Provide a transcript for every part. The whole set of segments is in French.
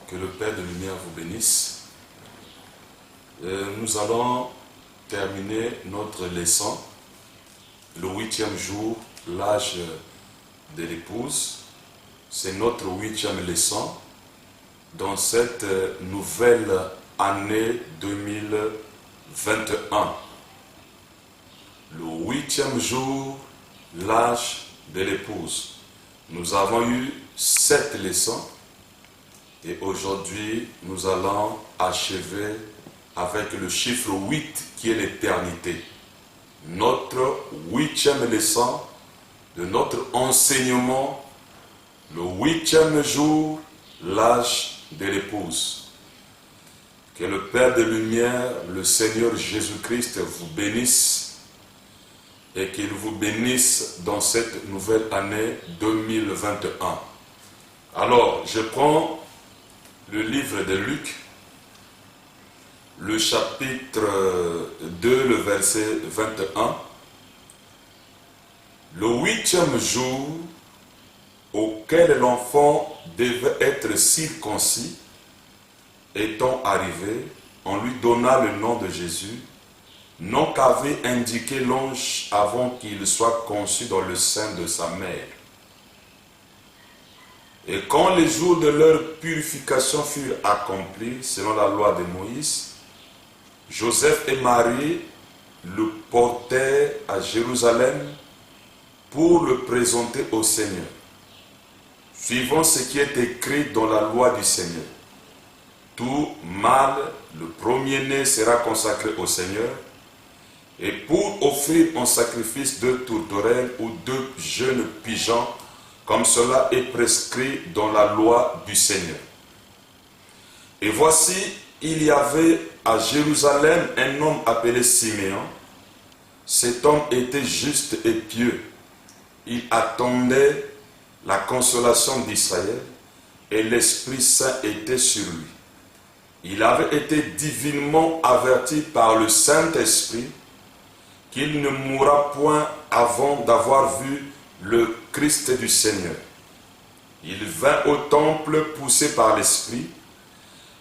Que le Père de lumière vous bénisse. Nous allons terminer notre leçon, le 8e jour, l'âge de l'épouse. C'est notre 8e leçon dans cette nouvelle année 2021. Le 8e jour, l'âge de l'épouse. Nous avons eu 7 leçons. Et aujourd'hui, nous allons achever avec le chiffre 8 qui est l'éternité. Notre 8e leçon de notre enseignement, le 8e jour, l'âge de l'épouse. Que le Père de lumière, le Seigneur Jésus-Christ vous bénisse et qu'il vous bénisse dans cette nouvelle année 2021. Alors, je prends le livre de Luc, le chapitre 2, le verset 21. Le 8e jour auquel l'enfant devait être circoncis, étant arrivé, on lui donna le nom de Jésus, nom qu'avait indiqué l'ange avant qu'il soit conçu dans le sein de sa mère. Et quand les jours de leur purification furent accomplis, selon la loi de Moïse, Joseph et Marie le portèrent à Jérusalem pour le présenter au Seigneur, suivant ce qui est écrit dans la loi du Seigneur. Tout mâle, le premier-né, sera consacré au Seigneur, et pour offrir en sacrifice 2 tourterelles ou 2 jeunes pigeons, comme cela est prescrit dans la loi du Seigneur. Et voici, il y avait à Jérusalem un homme appelé Siméon. Cet homme était juste et pieux. Il attendait la consolation d'Israël et l'Esprit Saint était sur lui. Il avait été divinement averti par le Saint-Esprit qu'il ne mourra point avant d'avoir vu le Christ du Seigneur. Il vint au temple poussé par l'Esprit,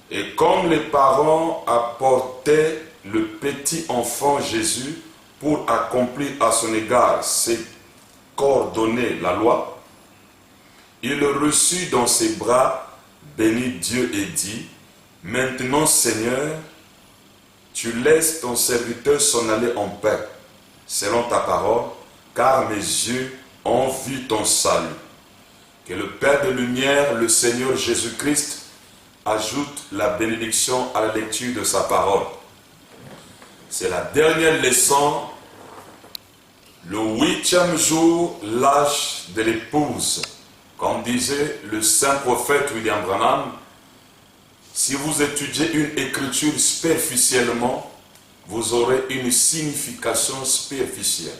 et comme les parents apportaient le petit enfant Jésus pour accomplir à son égard ce qu'ordonnait la loi, il le reçut dans ses bras, bénit Dieu et dit: Maintenant, Seigneur, tu laisses ton serviteur s'en aller en paix, selon ta parole, car mes yeux ont vu ton salut. Que le Père de lumière, le Seigneur Jésus-Christ, ajoute la bénédiction à la lecture de sa parole. C'est la dernière leçon, le 8e jour, l'âge de l'épouse. Comme disait le saint prophète William Branham, si vous étudiez une écriture superficiellement, vous aurez une signification superficielle.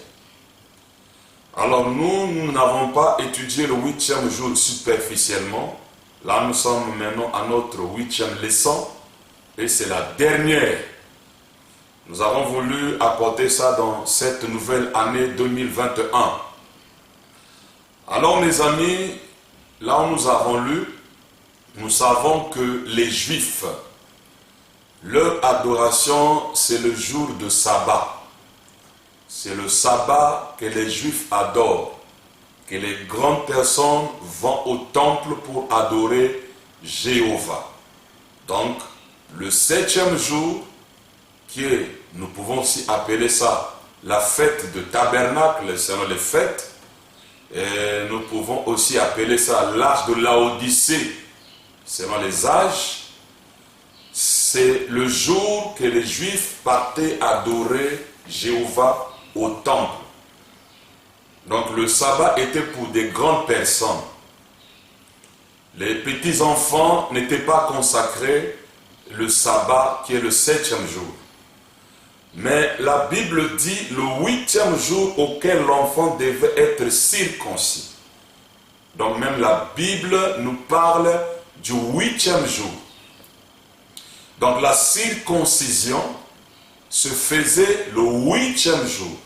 Alors nous n'avons pas étudié le 8e jour superficiellement. Là, nous sommes maintenant à notre 8e leçon et c'est la dernière. Nous avons voulu apporter ça dans cette nouvelle année 2021. Alors mes amis, là où nous avons lu, nous savons que les Juifs, leur adoration, c'est le jour de sabbat. C'est le sabbat que les Juifs adorent, que les grandes personnes vont au temple pour adorer Jéhovah. Donc, le 7e jour, nous pouvons aussi appeler ça la fête de tabernacle, selon les fêtes, et nous pouvons aussi appeler ça l'âge de Laodicée, selon les âges. C'est le jour que les Juifs partaient adorer Jéhovah au temple. Donc le sabbat était pour des grandes personnes. Les petits enfants n'étaient pas consacrés le sabbat qui est le 7e jour. Mais la Bible dit le 8e jour auquel l'enfant devait être circoncis. Donc même la Bible nous parle du 8e jour. Donc la circoncision se faisait le 8e jour.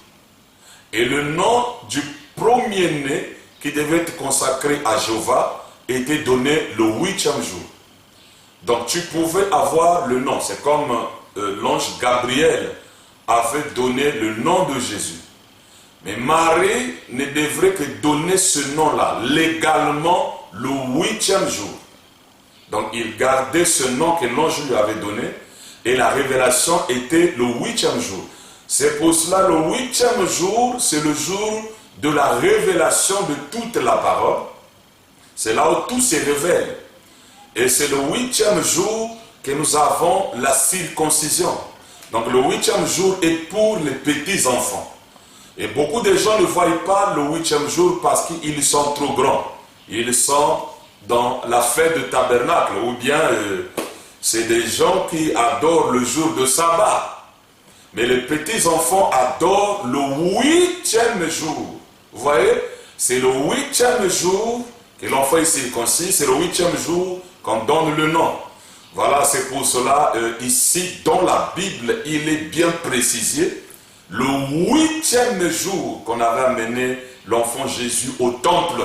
Et le nom du premier-né qui devait être consacré à Jéhovah était donné le 8e jour. Donc tu pouvais avoir le nom. C'est comme l'ange Gabriel avait donné le nom de Jésus. Mais Marie ne devrait que donner ce nom-là légalement le 8e jour. Donc il gardait ce nom que l'ange lui avait donné et la révélation était le 8e jour. C'est pour cela le 8e jour, c'est le jour de la révélation de toute la parole. C'est là où tout se révèle. Et c'est le 8e jour que nous avons la circoncision. Donc le 8e jour est pour les petits enfants. Et beaucoup de gens ne voient pas le 8e jour parce qu'ils sont trop grands. Ils sont dans la fête de tabernacle, ou bien c'est des gens qui adorent le jour de sabbat. Mais les petits enfants adorent le 8e jour. Vous voyez, c'est le 8e jour que l'enfant est circoncis, c'est le 8e jour qu'on donne le nom. Voilà, c'est pour cela, ici, dans la Bible, il est bien précisé, le 8e jour qu'on avait amené l'enfant Jésus au temple.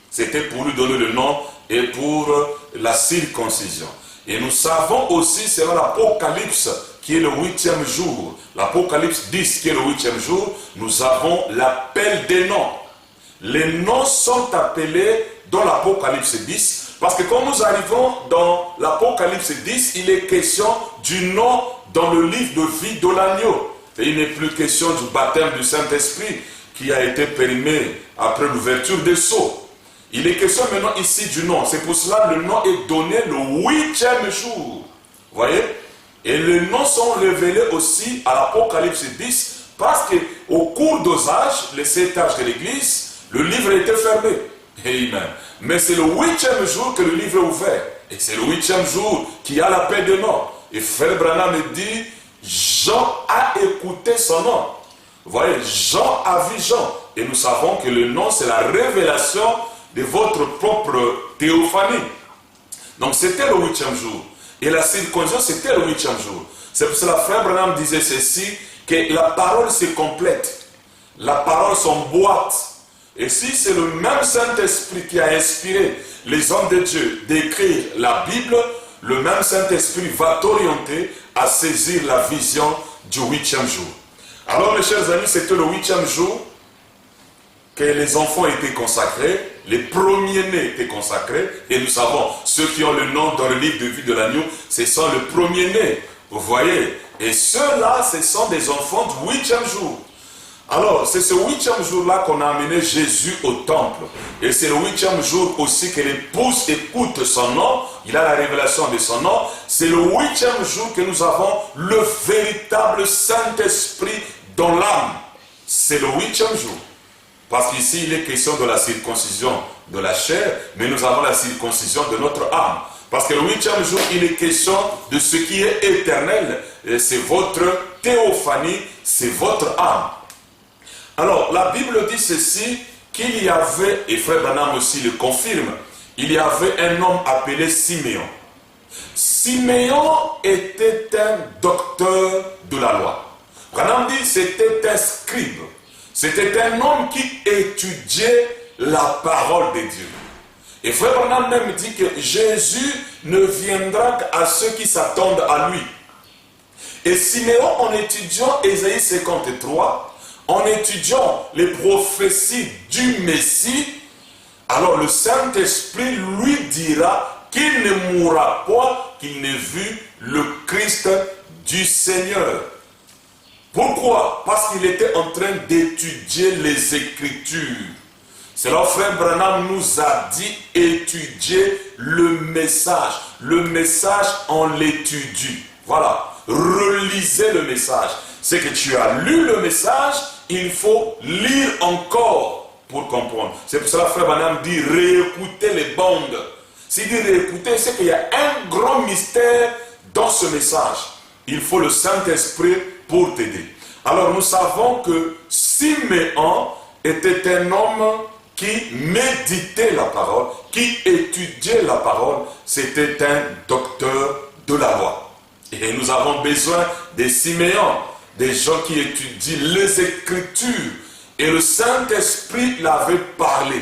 C'était pour lui donner le nom et pour la circoncision. Et nous savons aussi, selon l'Apocalypse, qui est le 8e jour, l'Apocalypse 10, qui est le 8e jour, nous avons l'appel des noms. Les noms sont appelés dans l'Apocalypse 10, parce que quand nous arrivons dans l'Apocalypse 10, il est question du nom dans le livre de vie de l'agneau. Et il n'est plus question du baptême du Saint-Esprit qui a été périmé après l'ouverture des sceaux. Il est question maintenant ici du nom. C'est pour cela que le nom est donné le 8e jour. Vous voyez? Et les noms sont révélés aussi à l'Apocalypse 10 parce qu'au cours des âges, les 7 âges de l'Église, le livre était fermé. Amen. Mais c'est le 8e jour que le livre est ouvert. Et c'est le 8e jour qui a la paix de nom. Et Frère Branham me dit, Jean a écouté son nom. Vous voyez, Jean a vu Jean. Et nous savons que le nom, c'est la révélation de votre propre théophanie. Donc c'était le 8e jour. Et la circoncision, c'était le 8e jour. C'est pour cela que Frère Branham disait ceci, que la parole se complète. La parole s'emboîte. Et si c'est le même Saint-Esprit qui a inspiré les hommes de Dieu d'écrire la Bible, le même Saint-Esprit va t'orienter à saisir la vision du 8e jour. Alors mes chers amis, c'était le 8e jour que les enfants étaient consacrés, les premiers-nés étaient consacrés, et nous savons, ceux qui ont le nom dans le livre de vie de l'agneau, ce sont les premiers-nés, vous voyez, et ceux-là, ce sont des enfants du 8e jour. Alors, c'est ce 8e jour-là qu'on a amené Jésus au temple. Et c'est le 8e jour aussi que l'épouse écoute son nom. Il a la révélation de son nom. C'est le 8e jour que nous avons le véritable Saint-Esprit dans l'âme. C'est le 8e jour. Parce qu'ici, il est question de la circoncision de la chair, mais nous avons la circoncision de notre âme. Parce que le 8e jour, il est question de ce qui est éternel. Et c'est votre théophanie, c'est votre âme. Alors, la Bible dit ceci, qu'il y avait, et Frère Branham aussi le confirme, il y avait un homme appelé Siméon. Siméon était un docteur de la loi. Branham dit c'était un scribe. C'était un homme qui étudiait la parole de Dieu. Et Frère Branham même dit que Jésus ne viendra qu'à ceux qui s'attendent à lui. Et Siméon, en étudiant Ésaïe 53, en étudiant les prophéties du Messie, alors le Saint-Esprit lui dira qu'il ne mourra pas, qu'il n'ait vu le Christ du Seigneur. Pourquoi? Parce qu'il était en train d'étudier les Écritures. C'est là où Frère Branham nous a dit étudier le message. Le message, on l'étudie. Voilà. Relisez le message. C'est que tu as lu le message il faut lire encore pour comprendre. C'est pour cela que Frère Branham dit réécouter les bandes. S'il dit réécouter, c'est qu'il y a un grand mystère dans ce message. Il faut le Saint-Esprit pour t'aider. Alors nous savons que Siméon était un homme qui méditait la parole, qui étudiait la parole. C'était un docteur de la loi. Et nous avons besoin des Siméons, des gens qui étudient les Écritures. Et le Saint-Esprit l'avait parlé.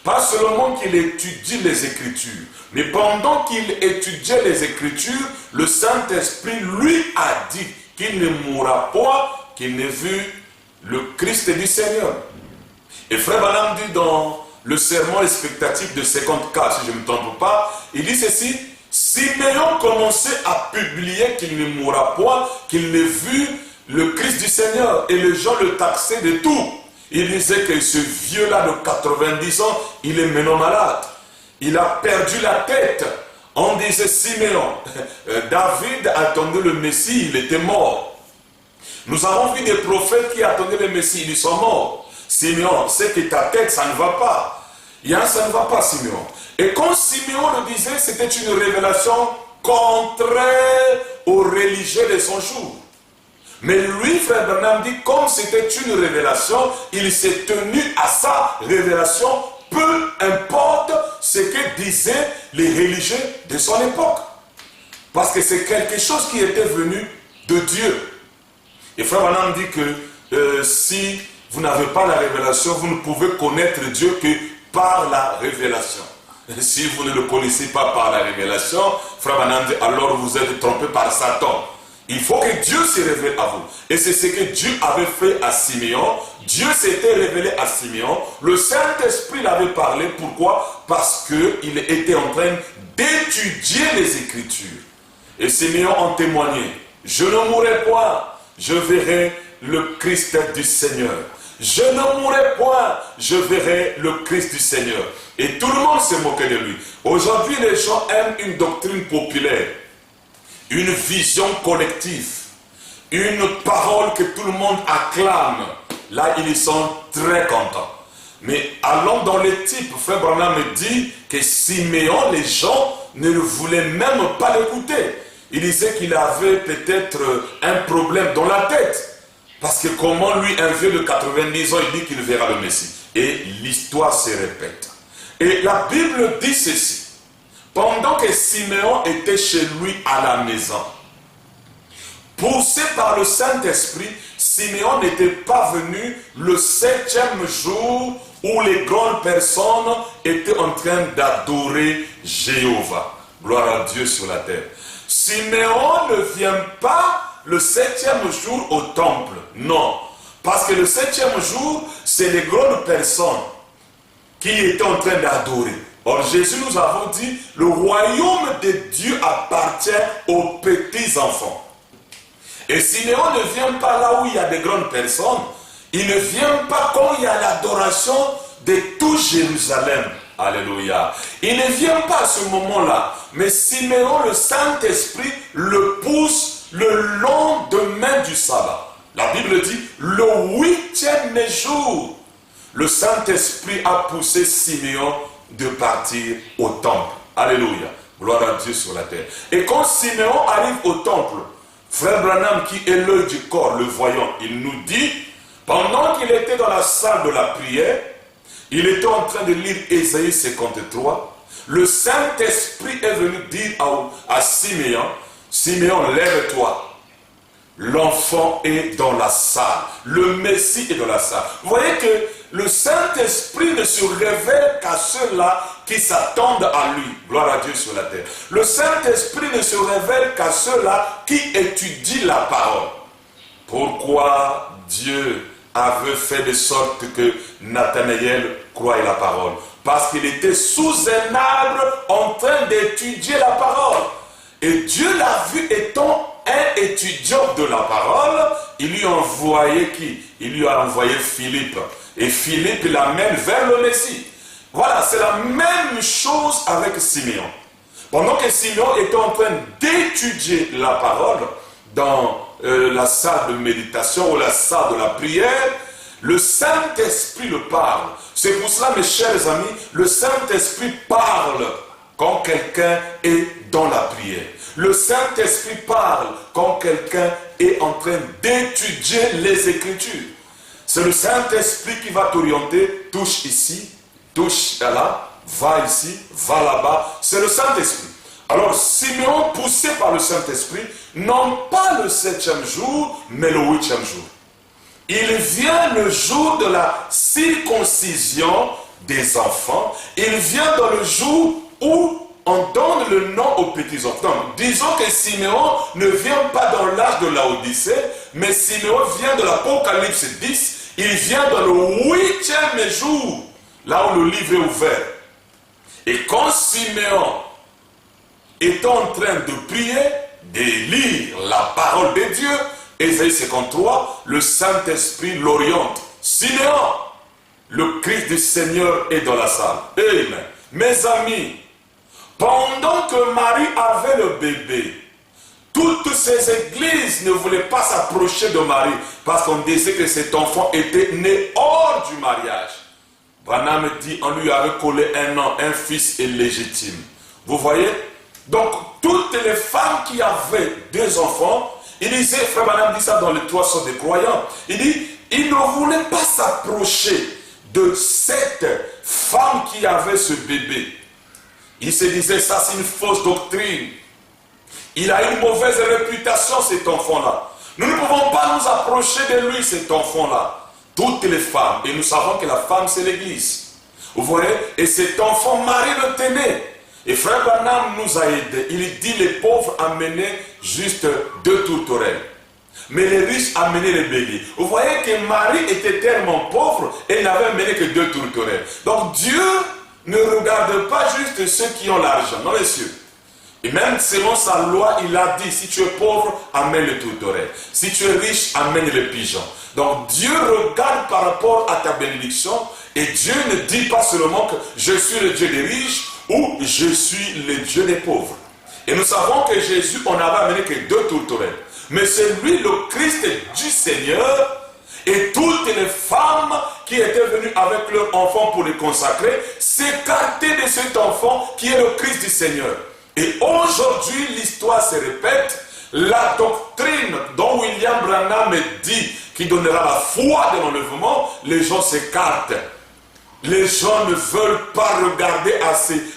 Pas seulement qu'il étudie les Écritures, mais pendant qu'il étudiait les Écritures, le Saint-Esprit lui a dit qu'il ne mourra pas, qu'il n'ait vu le Christ du Seigneur. Et Frère Branham dit dans le sermon expectatif de 54, si je ne me trompe pas, il dit ceci: Siméon commençait à publier qu'il ne mourra point, qu'il n'ait vu le Christ du Seigneur. Et les gens le taxaient de tout. Il disait que ce vieux-là de 90 ans, il est maintenant malade. Il a perdu la tête. On disait Siméon. David attendait le Messie, il était mort. Nous avons vu des prophètes qui attendaient le Messie, ils sont morts. Siméon, c'est que ta tête, ça ne va pas. Ça ne va pas, Siméon. Et quand Siméon le disait, c'était une révélation contraire aux religieux de son jour. Mais lui, Frère Branham dit, comme c'était une révélation, il s'est tenu à sa révélation, peu importe ce que disaient les religieux de son époque. Parce que c'est quelque chose qui était venu de Dieu. Et Frère Branham dit que si vous n'avez pas la révélation, vous ne pouvez connaître Dieu que par la révélation. Et si vous ne le connaissez pas par la révélation, Frère Branham dit, alors vous êtes trompé par Satan. Il faut que Dieu se révèle à vous. Et c'est ce que Dieu avait fait à Siméon. Dieu s'était révélé à Siméon. Le Saint-Esprit l'avait parlé. Pourquoi? Parce qu'il était en train d'étudier les Écritures. Et Siméon en témoignait. Je ne mourrai point, je verrai le Christ du Seigneur. Je ne mourrai point, je verrai le Christ du Seigneur. Et tout le monde se moquait de lui. Aujourd'hui, les gens aiment une doctrine populaire. Une vision collective, une parole que tout le monde acclame. Là, ils sont très contents. Mais allons dans les types. Frère Branham me dit que Siméon, les gens ne voulaient même pas l'écouter. Il disait qu'il avait peut-être un problème dans la tête. Parce que comment lui, un vieux de 90 ans, il dit qu'il verra le Messie. Et l'histoire se répète. Et la Bible dit ceci. Pendant que Siméon était chez lui à la maison, poussé par le Saint-Esprit, Siméon n'était pas venu le 7e jour où les grandes personnes étaient en train d'adorer Jéhovah. Gloire à Dieu sur la terre. Siméon ne vient pas le 7e jour au temple. Non. Parce que le 7e jour, c'est les grandes personnes qui étaient en train d'adorer. Or, Jésus nous avons dit, le royaume de Dieu appartient aux petits enfants. Et Siméon ne vient pas là où il y a des grandes personnes. Il ne vient pas quand il y a l'adoration de tout Jérusalem. Alléluia. Il ne vient pas à ce moment-là. Mais Siméon, le Saint-Esprit, le pousse le lendemain du sabbat. La Bible dit, le 8e jour, le Saint-Esprit a poussé Siméon de partir au temple. Alléluia. Gloire à Dieu sur la terre. Et quand Siméon arrive au temple, Frère Branham, qui est l'œil du corps, le voyant, il nous dit, pendant qu'il était dans la salle de la prière, il était en train de lire Ésaïe 53, le Saint-Esprit est venu dire à Siméon, Siméon, lève-toi. L'enfant est dans la salle. Le Messie est dans la salle. Vous voyez que le Saint-Esprit ne se révèle qu'à ceux-là qui s'attendent à lui. Gloire à Dieu sur la terre. Le Saint-Esprit ne se révèle qu'à ceux-là qui étudient la parole. Pourquoi Dieu avait fait de sorte que Nathanaël croie la parole? Parce qu'il était sous un arbre en train d'étudier la parole. Et Dieu l'a vu étant un étudiant de la parole, il lui a envoyé qui? Il lui a envoyé Philippe. Et Philippe l'amène vers le Messie. Voilà, c'est la même chose avec Siméon. Pendant que Siméon était en train d'étudier la parole dans la salle de méditation ou la salle de la prière, Le Saint-Esprit le parle. C'est pour cela, mes chers amis, le Saint-Esprit parle quand quelqu'un est dans la prière. Le Saint-Esprit parle quand quelqu'un est en train d'étudier les Écritures. C'est le Saint-Esprit qui va t'orienter, touche ici, touche là, va ici, va là-bas. C'est le Saint-Esprit. Alors Simeon, poussé par le Saint-Esprit, non pas le 7e jour, mais le 8e jour. Il vient le jour de la circoncision des enfants. Il vient dans le jour où on donne le nom aux petits-enfants. Disons que Simeon ne vient pas dans l'âge de Laodicée, mais Simeon vient de l'Apocalypse 10. Il vient dans le 8e jour, là où le livre est ouvert. Et quand Simeon est en train de prier, de lire la parole de Dieu, Ésaïe 53, le Saint-Esprit l'oriente. Simeon, le Christ du Seigneur est dans la salle. Amen. Mes amis, pendant que Marie avait le bébé, toutes ces églises ne voulaient pas s'approcher de Marie parce qu'on disait que cet enfant était né hors du mariage. Branham dit on lui avait collé un nom, un fils illégitime. Vous voyez? Donc toutes les femmes qui avaient deux enfants, il disait, frère Branham dit ça dans les 300 des croyants, il dit, il ne voulait pas s'approcher de cette femme qui avait ce bébé. Il se disait, ça c'est une fausse doctrine. Il a une mauvaise réputation, cet enfant-là. Nous ne pouvons pas nous approcher de lui, cet enfant-là. Toutes les femmes, et nous savons que la femme c'est l'église. Vous voyez, et cet enfant, Marie le tenait. Et frère Branham nous a aidés. Il dit, les pauvres amenaient juste 2 tourterelles. Mais les riches amenaient les béliers. Vous voyez que Marie était tellement pauvre, et n'avait amené que 2 tourterelles. Donc Dieu ne regarde pas juste ceux qui ont l'argent dans les cieux. Et même selon sa loi, il a dit, si tu es pauvre, amène le tourterelle. Si tu es riche, amène le pigeon. Donc Dieu regarde par rapport à ta bénédiction, et Dieu ne dit pas seulement que je suis le Dieu des riches, ou je suis le Dieu des pauvres. Et nous savons que Jésus, on n'avait amené que 2 tourterelles. Mais c'est lui le Christ du Seigneur, et toutes les femmes qui étaient venues avec leurs enfants pour les consacrer, s'écartaient de cet enfant qui est le Christ du Seigneur. Et aujourd'hui, l'histoire se répète. La doctrine dont William Branham dit qui donnera la foi de l'enlèvement, les gens s'écartent. Les gens ne veulent pas regarder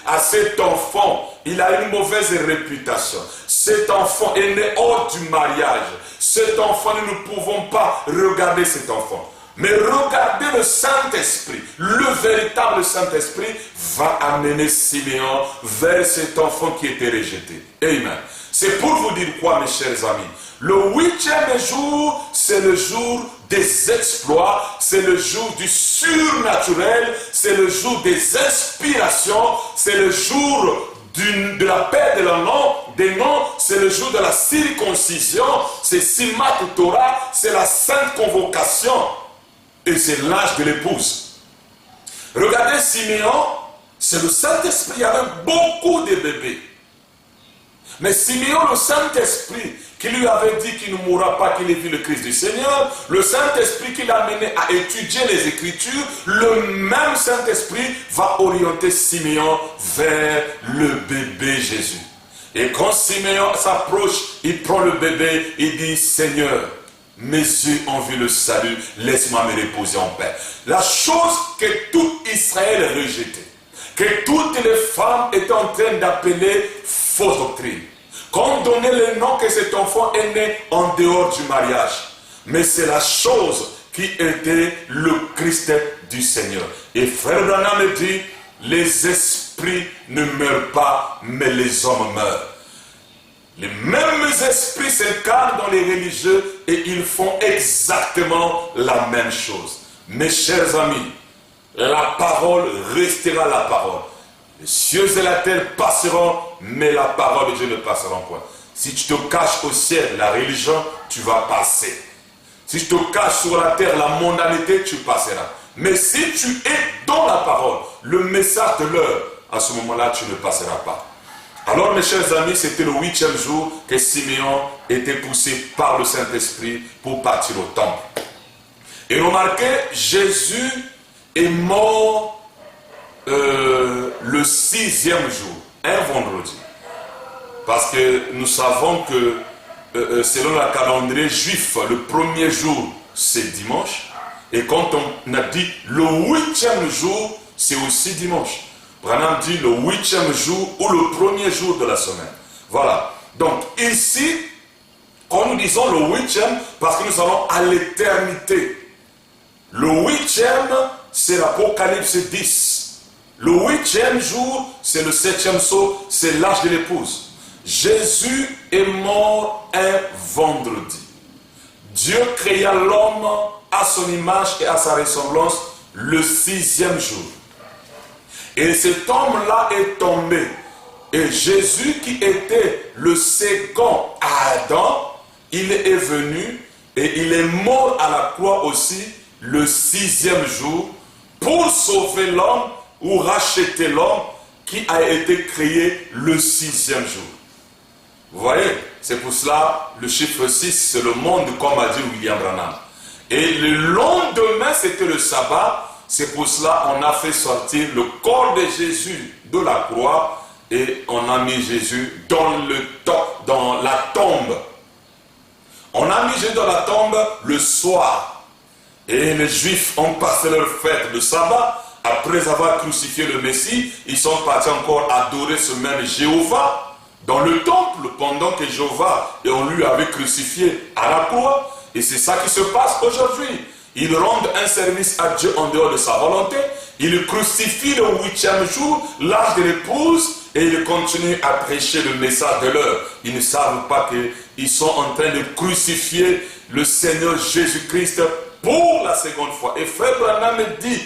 à cet enfant. Il a une mauvaise réputation. Cet enfant est né hors du mariage. Cet enfant, nous ne pouvons pas regarder cet enfant. Mais regardez le Saint-Esprit. Le véritable Saint-Esprit va amener Simeon vers cet enfant qui était rejeté. Amen. C'est pour vous dire quoi, mes chers amis? Le 8e jour, c'est le jour des exploits, c'est le jour du surnaturel, c'est le jour des inspirations, c'est le jour de la paix des noms, c'est le jour de la circoncision, c'est Simat Torah, c'est la sainte convocation, et c'est l'âge de l'épouse. Regardez Simeon, c'est le Saint-Esprit, il y avait beaucoup de bébés. Mais Simeon, le Saint-Esprit, qui lui avait dit qu'il ne mourra pas, qu'il ait vu le Christ du Seigneur, le Saint-Esprit qui l'a amené à étudier les Écritures, le même Saint-Esprit va orienter Simeon vers le bébé Jésus. Et quand Simeon s'approche, il prend le bébé, il dit, Seigneur, mes yeux ont vu le salut, laisse-moi me reposer en paix. La chose que tout Israël rejetait, que toutes les femmes étaient en train d'appeler fausse doctrine. Qu'on donnait le nom que cet enfant est né en dehors du mariage. Mais c'est la chose qui était le Christ du Seigneur. Et frère Branham dit, les esprits ne meurent pas, mais les hommes meurent. Les mêmes esprits s'incarnent dans les religieux et ils font exactement la même chose. Mes chers amis, la parole restera la parole. Les cieux et la terre passeront, mais la parole de Dieu ne passera point. Si tu te caches au ciel, la religion, tu vas passer. Si tu te caches sur la terre, la mondanité, tu passeras. Mais si tu es dans la parole, le message de l'heure, à ce moment-là, tu ne passeras pas. Alors, mes chers amis, c'était le 8e jour que Simeon était poussé par le Saint-Esprit pour partir au temple. Et remarquez, Jésus est mort le 6e jour, un vendredi. Parce que nous savons que selon le calendrier juif, le premier jour, c'est dimanche. Et quand on a dit le 8e jour, c'est aussi dimanche. Branham dit le 8e jour ou le premier jour de la semaine. Voilà. Donc ici, quand nous disons le 8e, parce que nous allons à l'éternité. Le 8e, c'est l'Apocalypse 10. Le 8e jour, c'est le 7e saut, c'est l'âge de l'épouse. Jésus est mort un vendredi. Dieu créa l'homme à son image et à sa ressemblance le 6e jour. Et cet homme-là est tombé. Et Jésus, qui était le second Adam, il est venu et il est mort à la croix aussi le 6e jour pour sauver l'homme ou racheter l'homme qui a été créé le 6e jour. Vous voyez, c'est pour cela le chiffre 6, c'est le monde, comme a dit William Branham. Et le lendemain, c'était le sabbat. C'est pour cela qu'on a fait sortir le corps de Jésus de la croix et on a mis Jésus dans la tombe. On a mis Jésus dans la tombe le soir. Et les Juifs ont passé leur fête de sabbat. Après avoir crucifié le Messie, ils sont partis encore adorer ce même Jéhovah dans le temple pendant que Jéhovah et on lui avait crucifié à la croix. Et c'est ça qui se passe aujourd'hui. Ils rendent un service à Dieu en dehors de sa volonté. Ils crucifient le 8e jour, l'âge de l'épouse, et ils continuent à prêcher le message de l'heure. Ils ne savent pas qu'ils sont en train de crucifier le Seigneur Jésus-Christ pour la seconde fois. Et Frère Branham dit,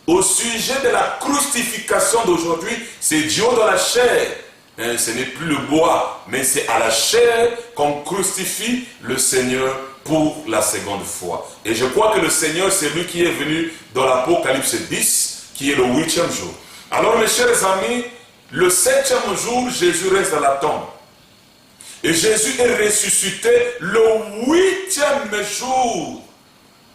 au sujet de la crucifixion d'aujourd'hui, c'est Dieu dans la chair. Ce n'est plus le bois, mais c'est à la chair qu'on crucifie le Seigneur pour la seconde fois. Et je crois que le Seigneur, c'est lui qui est venu dans l'Apocalypse 10, qui est le 8e jour. Alors mes chers amis, le 7e jour, Jésus reste dans la tombe. Et Jésus est ressuscité le 8e jour.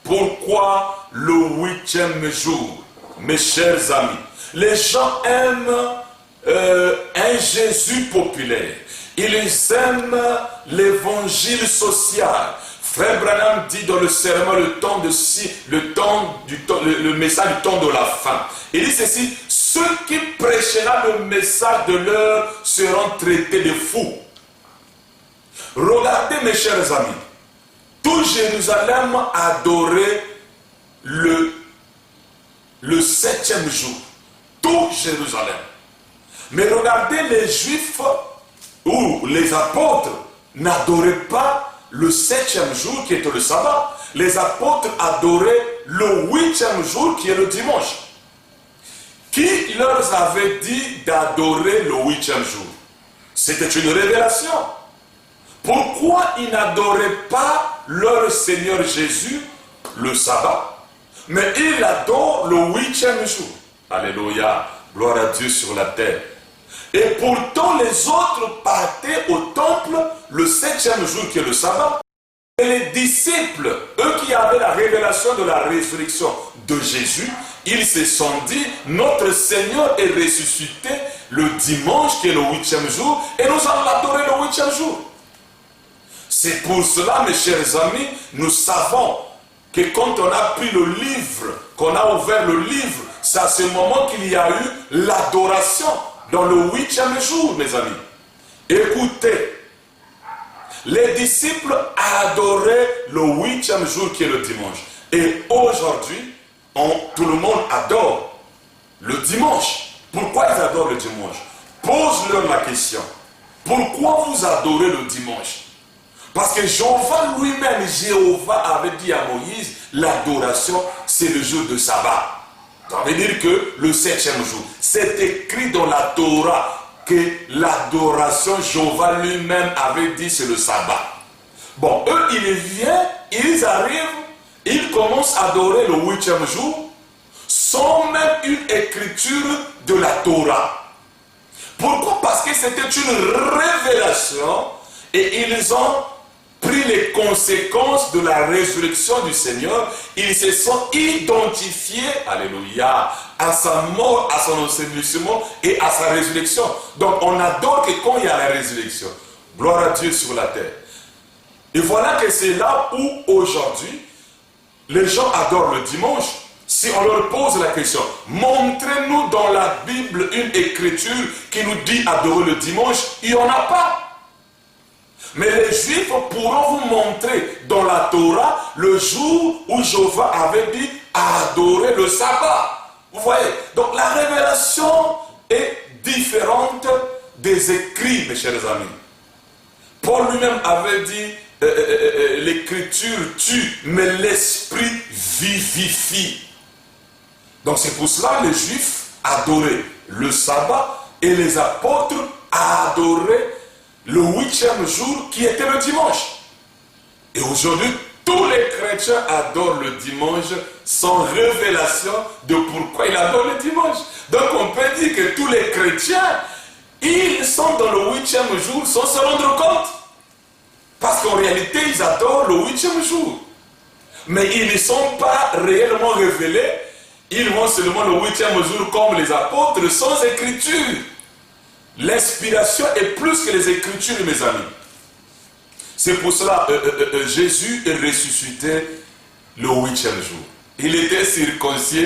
Pourquoi le 8e jour? Mes chers amis, les gens aiment un Jésus populaire. Ils aiment l'évangile social. Frère Branham dit dans le sermon le message du temps de la fin. Il dit ceci, ceux qui prêcheront le message de l'heure seront traités de fous. Regardez mes chers amis, tout Jérusalem adorait le 7e jour. Tout Jérusalem. Mais regardez, les Juifs ou les apôtres n'adoraient pas le 7e jour qui était le sabbat. Les apôtres adoraient le 8e jour qui est le dimanche. Qui leur avait dit d'adorer le 8e jour? C'était une révélation. Pourquoi ils n'adoraient pas leur Seigneur Jésus le sabbat, mais ils l'adorent le 8e jour? Alléluia, gloire à Dieu sur la terre. Et pourtant les autres partaient au temple le 7e jour qui est le sabbat. Et les disciples, eux qui avaient la révélation de la résurrection de Jésus, ils se sont dit, notre Seigneur est ressuscité le dimanche qui est le 8e jour et nous allons l'adorer le 8e jour. C'est pour cela, mes chers amis, nous savons que quand on a pris le livre, qu'on a ouvert le livre, c'est à ce moment qu'il y a eu l'adoration dans le 8e jour, mes amis. Écoutez, les disciples adoraient le 8e jour qui est le dimanche. Et aujourd'hui, tout le monde adore le dimanche. Pourquoi ils adorent le dimanche? Pose-leur la question. Pourquoi vous adorez le dimanche? Parce que Jéhovah lui-même, Jéhovah avait dit à Moïse, l'adoration, c'est le jour de sabbat. Ça veut dire que le 7e jour, c'est écrit dans la Torah que l'adoration, Jéhovah lui-même avait dit, c'est le sabbat. Bon, eux, ils viennent, ils arrivent, ils commencent à adorer le 8e jour, sans même une écriture de la Torah. Pourquoi? Parce que c'était une révélation et ils ont pris les conséquences de la résurrection du Seigneur. Ils se sont identifiés, alléluia, à sa mort, à son ensevelissement et à sa résurrection. Donc on adore que quand il y a la résurrection. Gloire à Dieu sur la terre. Et voilà que c'est là où aujourd'hui les gens adorent le dimanche. Si on leur pose la question, montrez-nous dans la Bible une écriture qui nous dit adorer le dimanche, il n'y en a pas. Mais les Juifs pourront vous montrer dans la Torah le jour où Jéhovah avait dit adorer le sabbat. Vous voyez? Donc la révélation est différente des écrits, mes chers amis. Paul lui-même avait dit l'écriture tue, mais l'esprit vivifie. Donc c'est pour cela que les Juifs adoraient le sabbat et les apôtres adoraient le 8e jour qui était le dimanche. Et aujourd'hui, tous les chrétiens adorent le dimanche sans révélation de pourquoi ils adorent le dimanche. Donc on peut dire que tous les chrétiens, ils sont dans le 8e jour sans se rendre compte. Parce qu'en réalité, ils adorent le 8e jour. Mais ils ne sont pas réellement révélés. Ils vont seulement le 8e jour comme les apôtres sans écriture. L'inspiration est plus que les écritures, mes amis. C'est pour cela que Jésus est ressuscité le 8e jour. Il était circoncis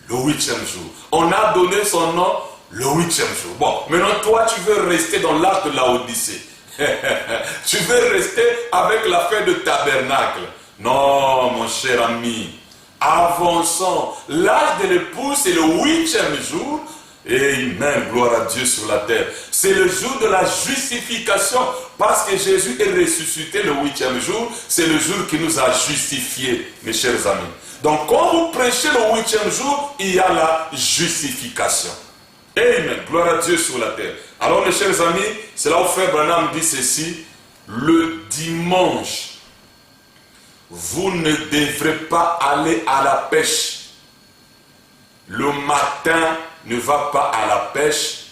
le 8e jour. On a donné son nom le 8e jour. Bon, maintenant toi tu veux rester dans l'art de la Odyssée. Tu veux rester avec la fête de tabernacle. Non, mon cher ami. Avançons. L'âge de l'époux, c'est le 8e jour. Amen, gloire à Dieu sur la terre. C'est le jour de la justification. Parce que Jésus est ressuscité le 8e jour. C'est le jour qui nous a justifiés, mes chers amis. Donc quand vous prêchez le 8e jour, il y a la justification. Amen, gloire à Dieu sur la terre. Alors mes chers amis, c'est là où Frère Branham dit ceci. Le dimanche, vous ne devrez pas aller à la pêche. Le matin, ne va pas à la pêche,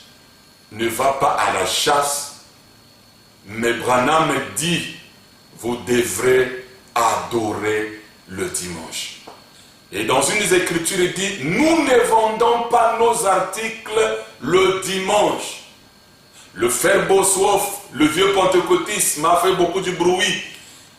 ne va pas à la chasse. Mais Branham dit, vous devrez adorer le dimanche. Et dans une des Écritures, il dit, nous ne vendons pas nos articles le dimanche. Le frère Bosworth, le vieux pentecôtiste, m'a fait beaucoup de bruit.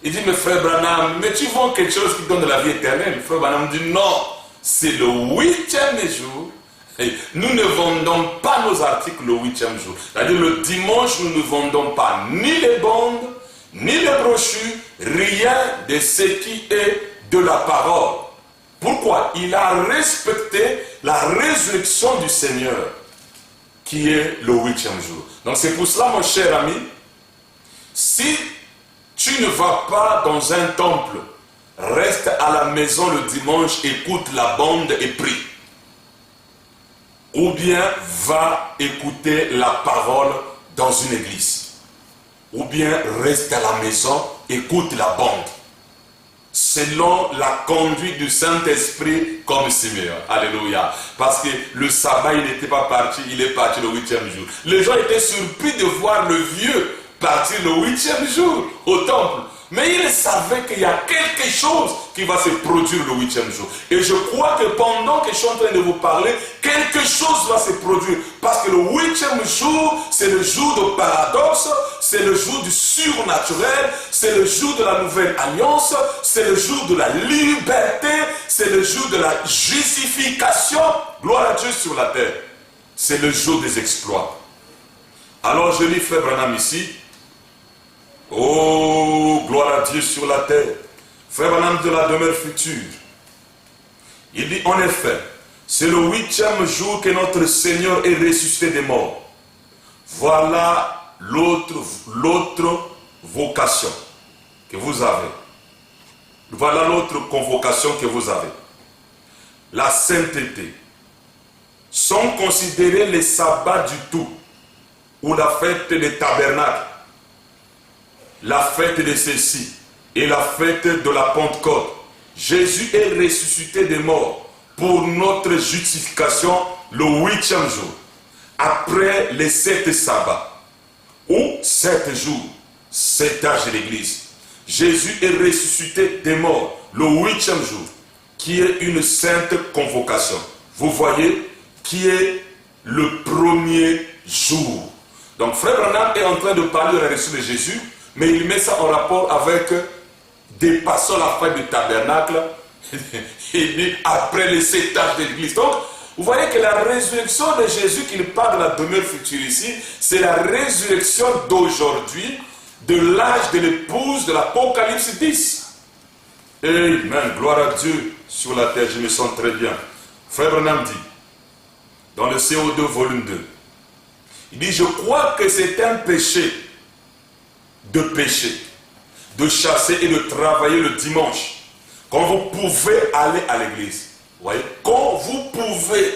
Il dit, mais frère Branham, mais tu vends quelque chose qui donne la vie éternelle. Frère Branham dit, non, c'est le 8e jour. Et nous ne vendons pas nos articles le 8e jour. C'est-à-dire le dimanche, nous ne vendons pas ni les bandes, ni les brochures, rien de ce qui est de la parole. Pourquoi? Il a respecté la résurrection du Seigneur, qui est le 8e jour. Donc c'est pour cela, mon cher ami, si tu ne vas pas dans un temple, reste à la maison le dimanche, écoute la bande et prie. Ou bien va écouter la parole dans une église. Ou bien reste à la maison, écoute la bande. Selon la conduite du Saint-Esprit comme Simeon. Alléluia. Parce que le sabbat, il n'était pas parti, il est parti le 8e jour. Les gens étaient surpris de voir le vieux partir le 8e jour au temple. Mais il savait qu'il y a quelque chose qui va se produire le 8e jour. Et je crois que pendant que je suis en train de vous parler, quelque chose va se produire. Parce que le 8e jour, c'est le jour de paradoxe, c'est le jour du surnaturel, c'est le jour de la nouvelle alliance, c'est le jour de la liberté, c'est le jour de la justification. Gloire à Dieu sur la terre. C'est le jour des exploits. Alors je lis Frère Branham ici. Oh, gloire à Dieu sur la terre. Frère Branham de la demeure future. Il dit en effet, c'est le 8e jour que notre Seigneur est ressuscité des morts. Voilà l'autre vocation que vous avez. Voilà l'autre convocation que vous avez. La sainteté. Sont considérés les sabbats du tout, ou la fête des tabernacles, la fête de ceci et la fête de la Pentecôte. Jésus est ressuscité des morts pour notre justification le 8e jour, après les 7 sabbats, ou 7 jours, 7 âges de l'Église. Jésus est ressuscité des morts le 8e jour, qui est une sainte convocation. Vous voyez, qui est le premier jour. Donc Frère Branham est en train de parler de la résurrection de Jésus, mais il met ça en rapport avec dépassant la fin du tabernacle et dit après les 7 âges de l'Église. Donc, vous voyez que la résurrection de Jésus qu'il parle de la demeure future ici, c'est la résurrection d'aujourd'hui, de l'âge de l'épouse de l'Apocalypse 10. Amen, gloire à Dieu sur la terre, je me sens très bien. Frère Branham dit, dans le CO2 volume 2, il dit, je crois que c'est un péché, de chasser et de travailler le dimanche, quand vous pouvez aller à l'église. Vous voyez, quand vous pouvez.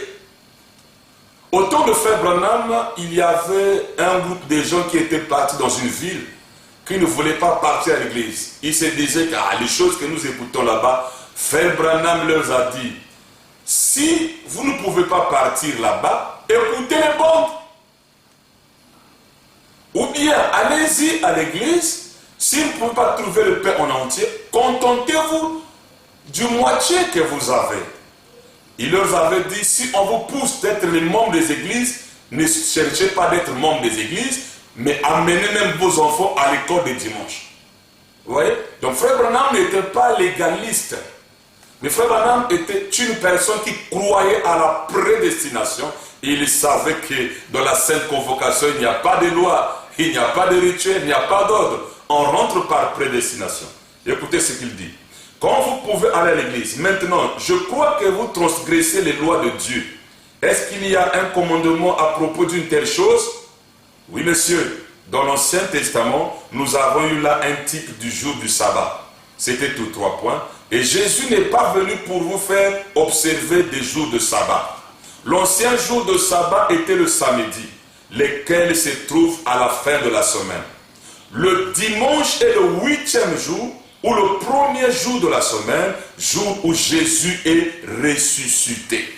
Au temps de Frère Branham, il y avait un groupe de gens qui étaient partis dans une ville, qui ne voulaient pas partir à l'église. Ils se disaient que les choses que nous écoutons là-bas, Frère Branham leur a dit, si vous ne pouvez pas partir là-bas, écoutez les bandes. Ou bien, allez-y à l'église. Si vous ne pouvez pas trouver le pain en entier, contentez-vous du moitié que vous avez. Il leur avait dit, si on vous pousse d'être les membres des églises, ne cherchez pas d'être membre des églises, mais amenez même vos enfants à l'école des dimanches. Vous voyez? Donc Frère Branham n'était pas légaliste. Mais Frère Branham était une personne qui croyait à la prédestination. Il savait que dans la sainte convocation, il n'y a pas de loi, il n'y a pas de rituel, il n'y a pas d'ordre. On rentre par prédestination. Écoutez ce qu'il dit. Quand vous pouvez aller à l'église, maintenant, je crois que vous transgressez les lois de Dieu. Est-ce qu'il y a un commandement à propos d'une telle chose? Oui, monsieur. Dans l'Ancien Testament, nous avons eu là un type du jour du sabbat. C'était tous 3 points. Et Jésus n'est pas venu pour vous faire observer des jours de sabbat. L'ancien jour de sabbat était le samedi, lequel se trouve à la fin de la semaine. Le dimanche est le 8e jour, ou le premier jour de la semaine, jour où Jésus est ressuscité.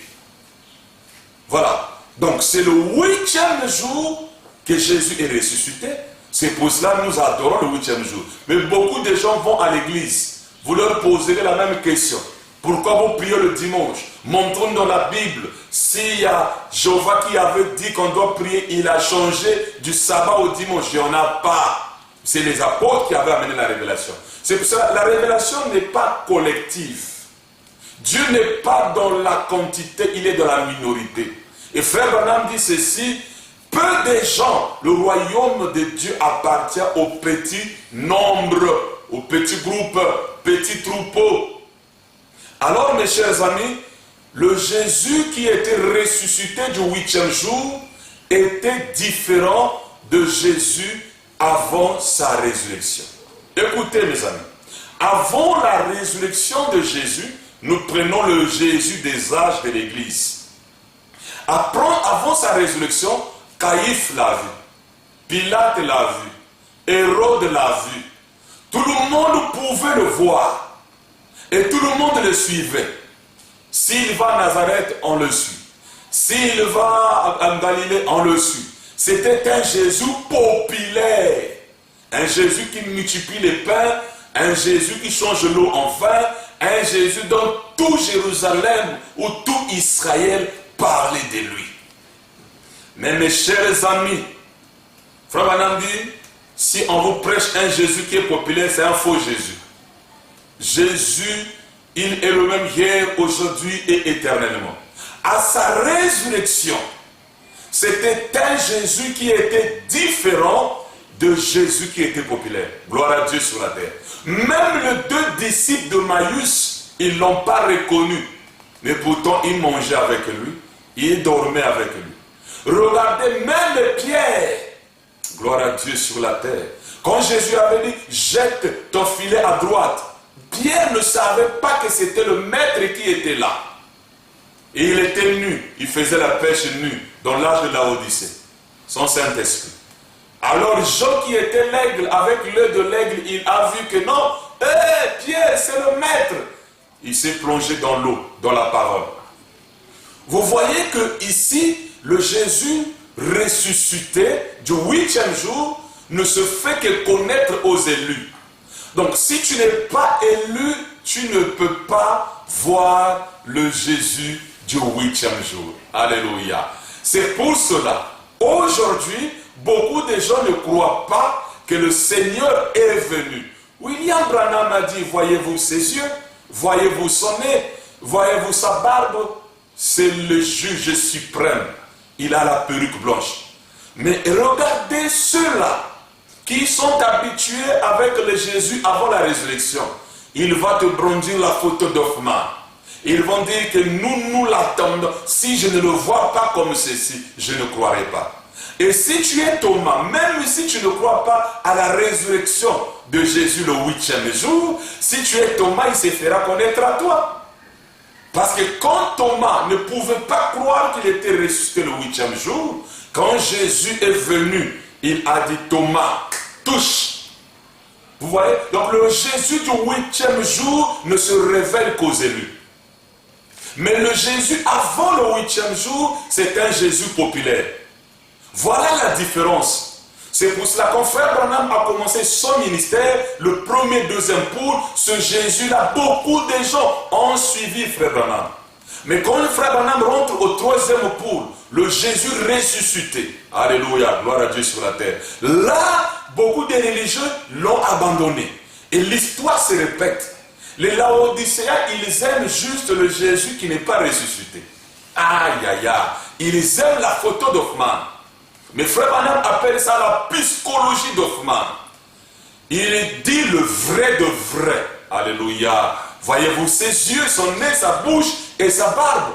Voilà. Donc c'est le 8e jour que Jésus est ressuscité. C'est pour cela que nous adorons le 8e jour. Mais beaucoup de gens vont à l'église. Vous leur poserez la même question. Pourquoi vous priez le dimanche? Montrons dans la Bible. S'il y a Jéhovah qui avait dit qu'on doit prier, il a changé du sabbat au dimanche. Il n'y en a pas. C'est les apôtres qui avaient amené la révélation. C'est pour ça que la révélation n'est pas collective. Dieu n'est pas dans la quantité, il est dans la minorité. Et Frère Branham dit ceci, peu de gens, le royaume de Dieu appartient au petit nombre, au petit groupe, petit troupeau. Alors mes chers amis, le Jésus qui était ressuscité du 8e jour était différent de Jésus avant sa résurrection. Écoutez mes amis, avant la résurrection de Jésus, nous prenons le Jésus des âges de l'Église. Avant sa résurrection, Caïphe l'a vu, Pilate l'a vu, Hérode l'a vu. Tout le monde pouvait le voir et tout le monde le suivait. S'il va à Nazareth, on le suit. S'il va en Galilée, on le suit. C'était un Jésus populaire. Un Jésus qui multiplie les pains, un Jésus qui change l'eau en vin, un Jésus dont tout Jérusalem ou tout Israël parlait de lui. Mais mes chers amis, Frère Branham dit, si on vous prêche un Jésus qui est populaire, c'est un faux Jésus. Jésus, il est le même hier, aujourd'hui et éternellement. À sa résurrection, c'était un Jésus qui était différent de Jésus qui était populaire. Gloire à Dieu sur la terre. Même les 2 disciples de Maïus, ils ne l'ont pas reconnu. Mais pourtant, ils mangeaient avec lui. Ils dormaient avec lui. Regardez, même Pierre, gloire à Dieu sur la terre. Quand Jésus avait dit, jette ton filet à droite, Pierre ne savait pas que c'était le maître qui était là. Et il était nu. Il faisait la pêche nue dans l'âge de la Odyssée. Son Saint-Esprit. Alors Jean qui était l'aigle, avec l'œil de l'aigle, il a vu que non, Pierre c'est le maître. Il s'est plongé dans l'eau, dans la parole. Vous voyez que ici, le Jésus ressuscité du 8e jour ne se fait que connaître aux élus. Donc si tu n'es pas élu, tu ne peux pas voir le Jésus du 8e jour. Alléluia. C'est pour cela, aujourd'hui, beaucoup de gens ne croient pas que le Seigneur est venu. William Branham a dit, voyez-vous ses yeux, voyez-vous son nez, voyez-vous sa barbe, c'est le juge suprême. Il a la perruque blanche. Mais regardez ceux-là qui sont habitués avec le Jésus avant la résurrection. Il va te brandir la photo d'Hoffmann. Ils vont dire que nous l'attendons. Si je ne le vois pas comme ceci, je ne croirai pas. Et si tu es Thomas, même si tu ne crois pas à la résurrection de Jésus le 8e jour, si tu es Thomas, il se fera connaître à toi. Parce que quand Thomas ne pouvait pas croire qu'il était ressuscité le 8e jour, quand Jésus est venu, il a dit, Thomas, touche. Vous voyez? Donc le Jésus du 8e jour ne se révèle qu'aux élus. Mais le Jésus avant le 8e jour, c'est un Jésus populaire. Voilà la différence. C'est pour cela que frère Branham a commencé son ministère, le premier, deuxième poule. Ce Jésus-là, beaucoup de gens ont suivi frère Branham. Mais quand le frère Branham rentre au troisième poule, le Jésus ressuscité, alléluia, gloire à Dieu sur la terre. Là, beaucoup de religieux l'ont abandonné. Et l'histoire se répète. Les Laodicéens, ils aiment juste le Jésus qui n'est pas ressuscité. Aïe, aïe, aïe. Ils aiment la photo d'Hoffmann. Mais frère Branham appelle ça la psychologie d'Hoffmann. Il dit le vrai de vrai. Alléluia. Voyez-vous ses yeux, son nez, sa bouche et sa barbe.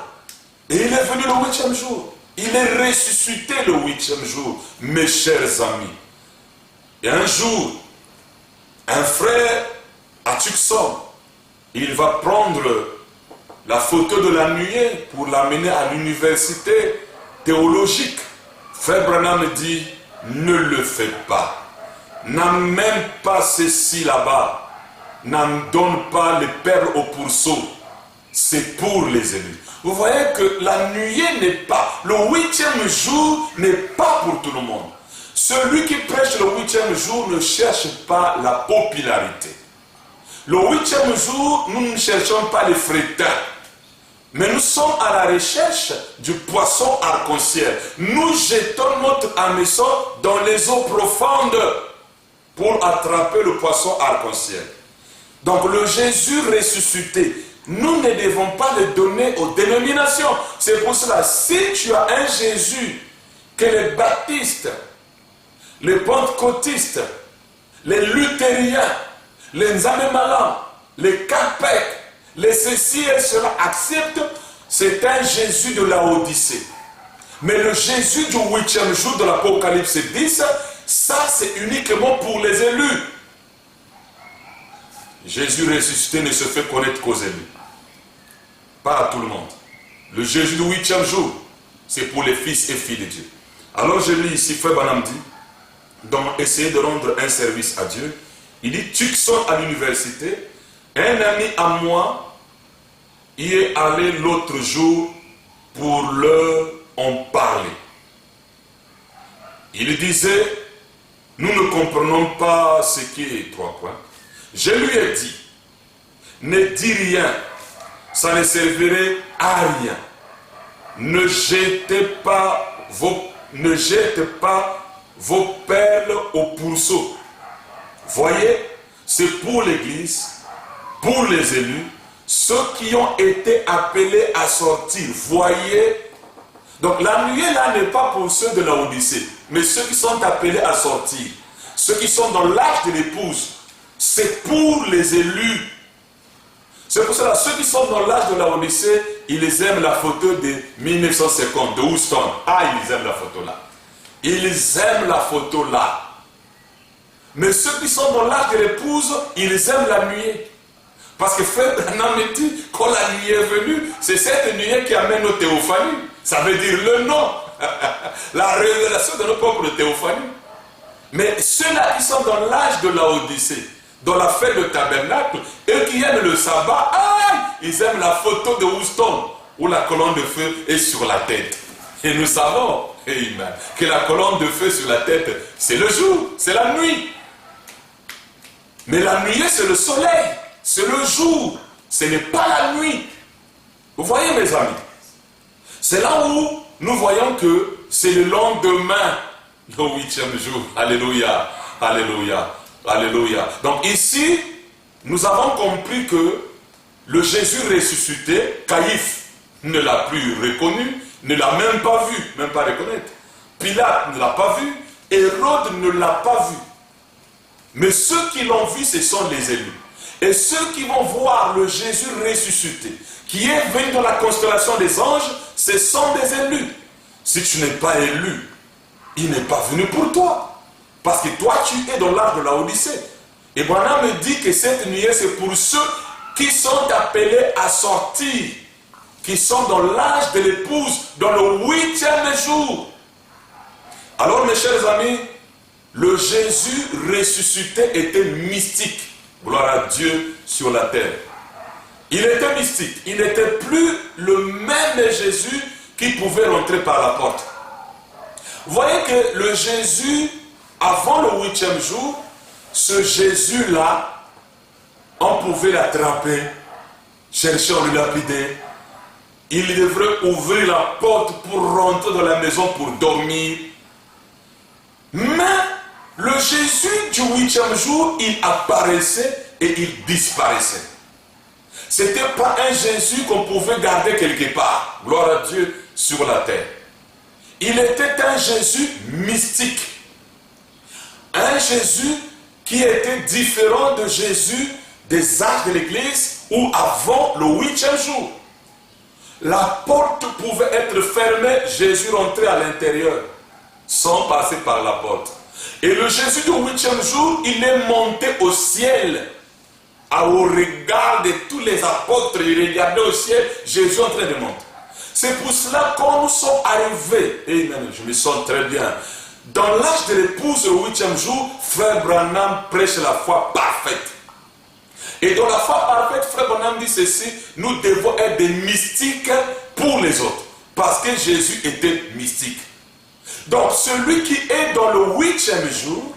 Et il est venu le 8e jour. Il est ressuscité le 8e jour, mes chers amis. Et un jour, un frère à Tucson, il va prendre la photo de la nuée pour l'amener à l'université théologique. Frère Branham dit, ne le fais pas. N'amène pas ceci là-bas. N'en donne pas les perles au pourceau. C'est pour les élus. Vous voyez que la nuée n'est pas, le 8e jour n'est pas pour tout le monde. Celui qui prêche le 8e jour ne cherche pas la popularité. Le 8e jour, nous ne cherchons pas les frétins. Mais nous sommes à la recherche du poisson arc-en-ciel. Nous jetons notre hameçon dans les eaux profondes pour attraper le poisson arc-en-ciel. Donc le Jésus ressuscité, nous ne devons pas le donner aux dénominations. C'est pour cela, si tu as un Jésus que les baptistes, les pentecôtistes, les luthériens, les Nzamemalam, les Capek, les ceci et cela acceptent, c'est un Jésus de la Odyssée. Mais le Jésus du 8e jour de l'Apocalypse 10, ça c'est uniquement pour les élus. Jésus ressuscité ne se fait connaître qu'aux élus. Pas à tout le monde. Le Jésus du 8e jour, c'est pour les fils et filles de Dieu. Alors je lis ici, frère Branham dit, donc essayer de rendre un service à Dieu. Il dit, Tucson à l'université, un ami à moi y est allé l'autre jour pour leur en parler. Il disait, nous ne comprenons pas ce qui est 3 points. Je lui ai dit, ne dis rien, ça ne servirait à rien. Ne jetez pas vos perles au pourceau. Voyez, c'est pour l'Église, pour les élus, ceux qui ont été appelés à sortir. Voyez, donc la nuée là n'est pas pour ceux de la Odyssée, mais ceux qui sont appelés à sortir, ceux qui sont dans l'âge de l'épouse, c'est pour les élus. C'est pour cela, ceux qui sont dans l'âge de la Odyssée, ils aiment la photo de 1950, de Houston. Ah, ils aiment la photo là. Ils aiment la photo là. Mais ceux qui sont dans l'âge de l'épouse, ils aiment la nuée. Parce que frère Branham me dit, quand la nuée est venue, c'est cette nuée qui amène nos théophanies. Ça veut dire le nom. La révélation de nos propres théophanies. Mais ceux-là qui sont dans l'âge de la Odyssée, dans la fête de tabernacle, eux qui aiment le sabbat, ils aiment la photo de Houston, où la colonne de feu est sur la tête. Et nous savons, amen, que la colonne de feu sur la tête, c'est le jour, c'est la nuit. Mais la nuée, c'est le soleil, c'est le jour, ce n'est pas la nuit. Vous voyez, mes amis, c'est là où nous voyons que c'est le lendemain, le 8e jour. Alléluia, alléluia, alléluia. Donc ici, nous avons compris que le Jésus ressuscité, Caïphe ne l'a plus reconnu, ne l'a même pas vu, même pas reconnaître. Pilate ne l'a pas vu, Hérode ne l'a pas vu. Mais ceux qui l'ont vu, ce sont les élus. Et ceux qui vont voir le Jésus ressuscité, qui est venu dans la constellation des anges, ce sont des élus. Si tu n'es pas élu, il n'est pas venu pour toi. Parce que toi, tu es dans l'âge de la Odyssée. Et Branham me dit que cette nuée, c'est pour ceux qui sont appelés à sortir, qui sont dans l'âge de l'épouse, dans le 8e jour. Alors, mes chers amis, le Jésus ressuscité était mystique. Gloire à Dieu sur la terre. Il était mystique. Il n'était plus le même Jésus qui pouvait rentrer par la porte. Vous voyez que le Jésus, avant le 8e jour, ce Jésus-là, on pouvait l'attraper, chercher à le lapider. Il devrait ouvrir la porte pour rentrer dans la maison pour dormir. Mais le Jésus du 8e jour, il apparaissait et il disparaissait. Ce n'était pas un Jésus qu'on pouvait garder quelque part. Gloire à Dieu sur la terre. Il était un Jésus mystique. Un Jésus qui était différent de Jésus des âges de l'Église ou avant le 8e jour. La porte pouvait être fermée, Jésus rentrait à l'intérieur sans passer par la porte. Et le Jésus du 8e jour, il est monté au ciel. Au regard de tous les apôtres, ils regardaient au ciel, Jésus est en train de monter. C'est pour cela qu'on nous sommes arrivés, et je me sens très bien, dans l'âge de l'épouse, le 8e jour, Frère Branham prêche la foi parfaite. Et dans la foi parfaite, Frère Branham dit ceci, nous devons être des mystiques pour les autres, parce que Jésus était mystique. Donc celui qui est dans le 8e jour,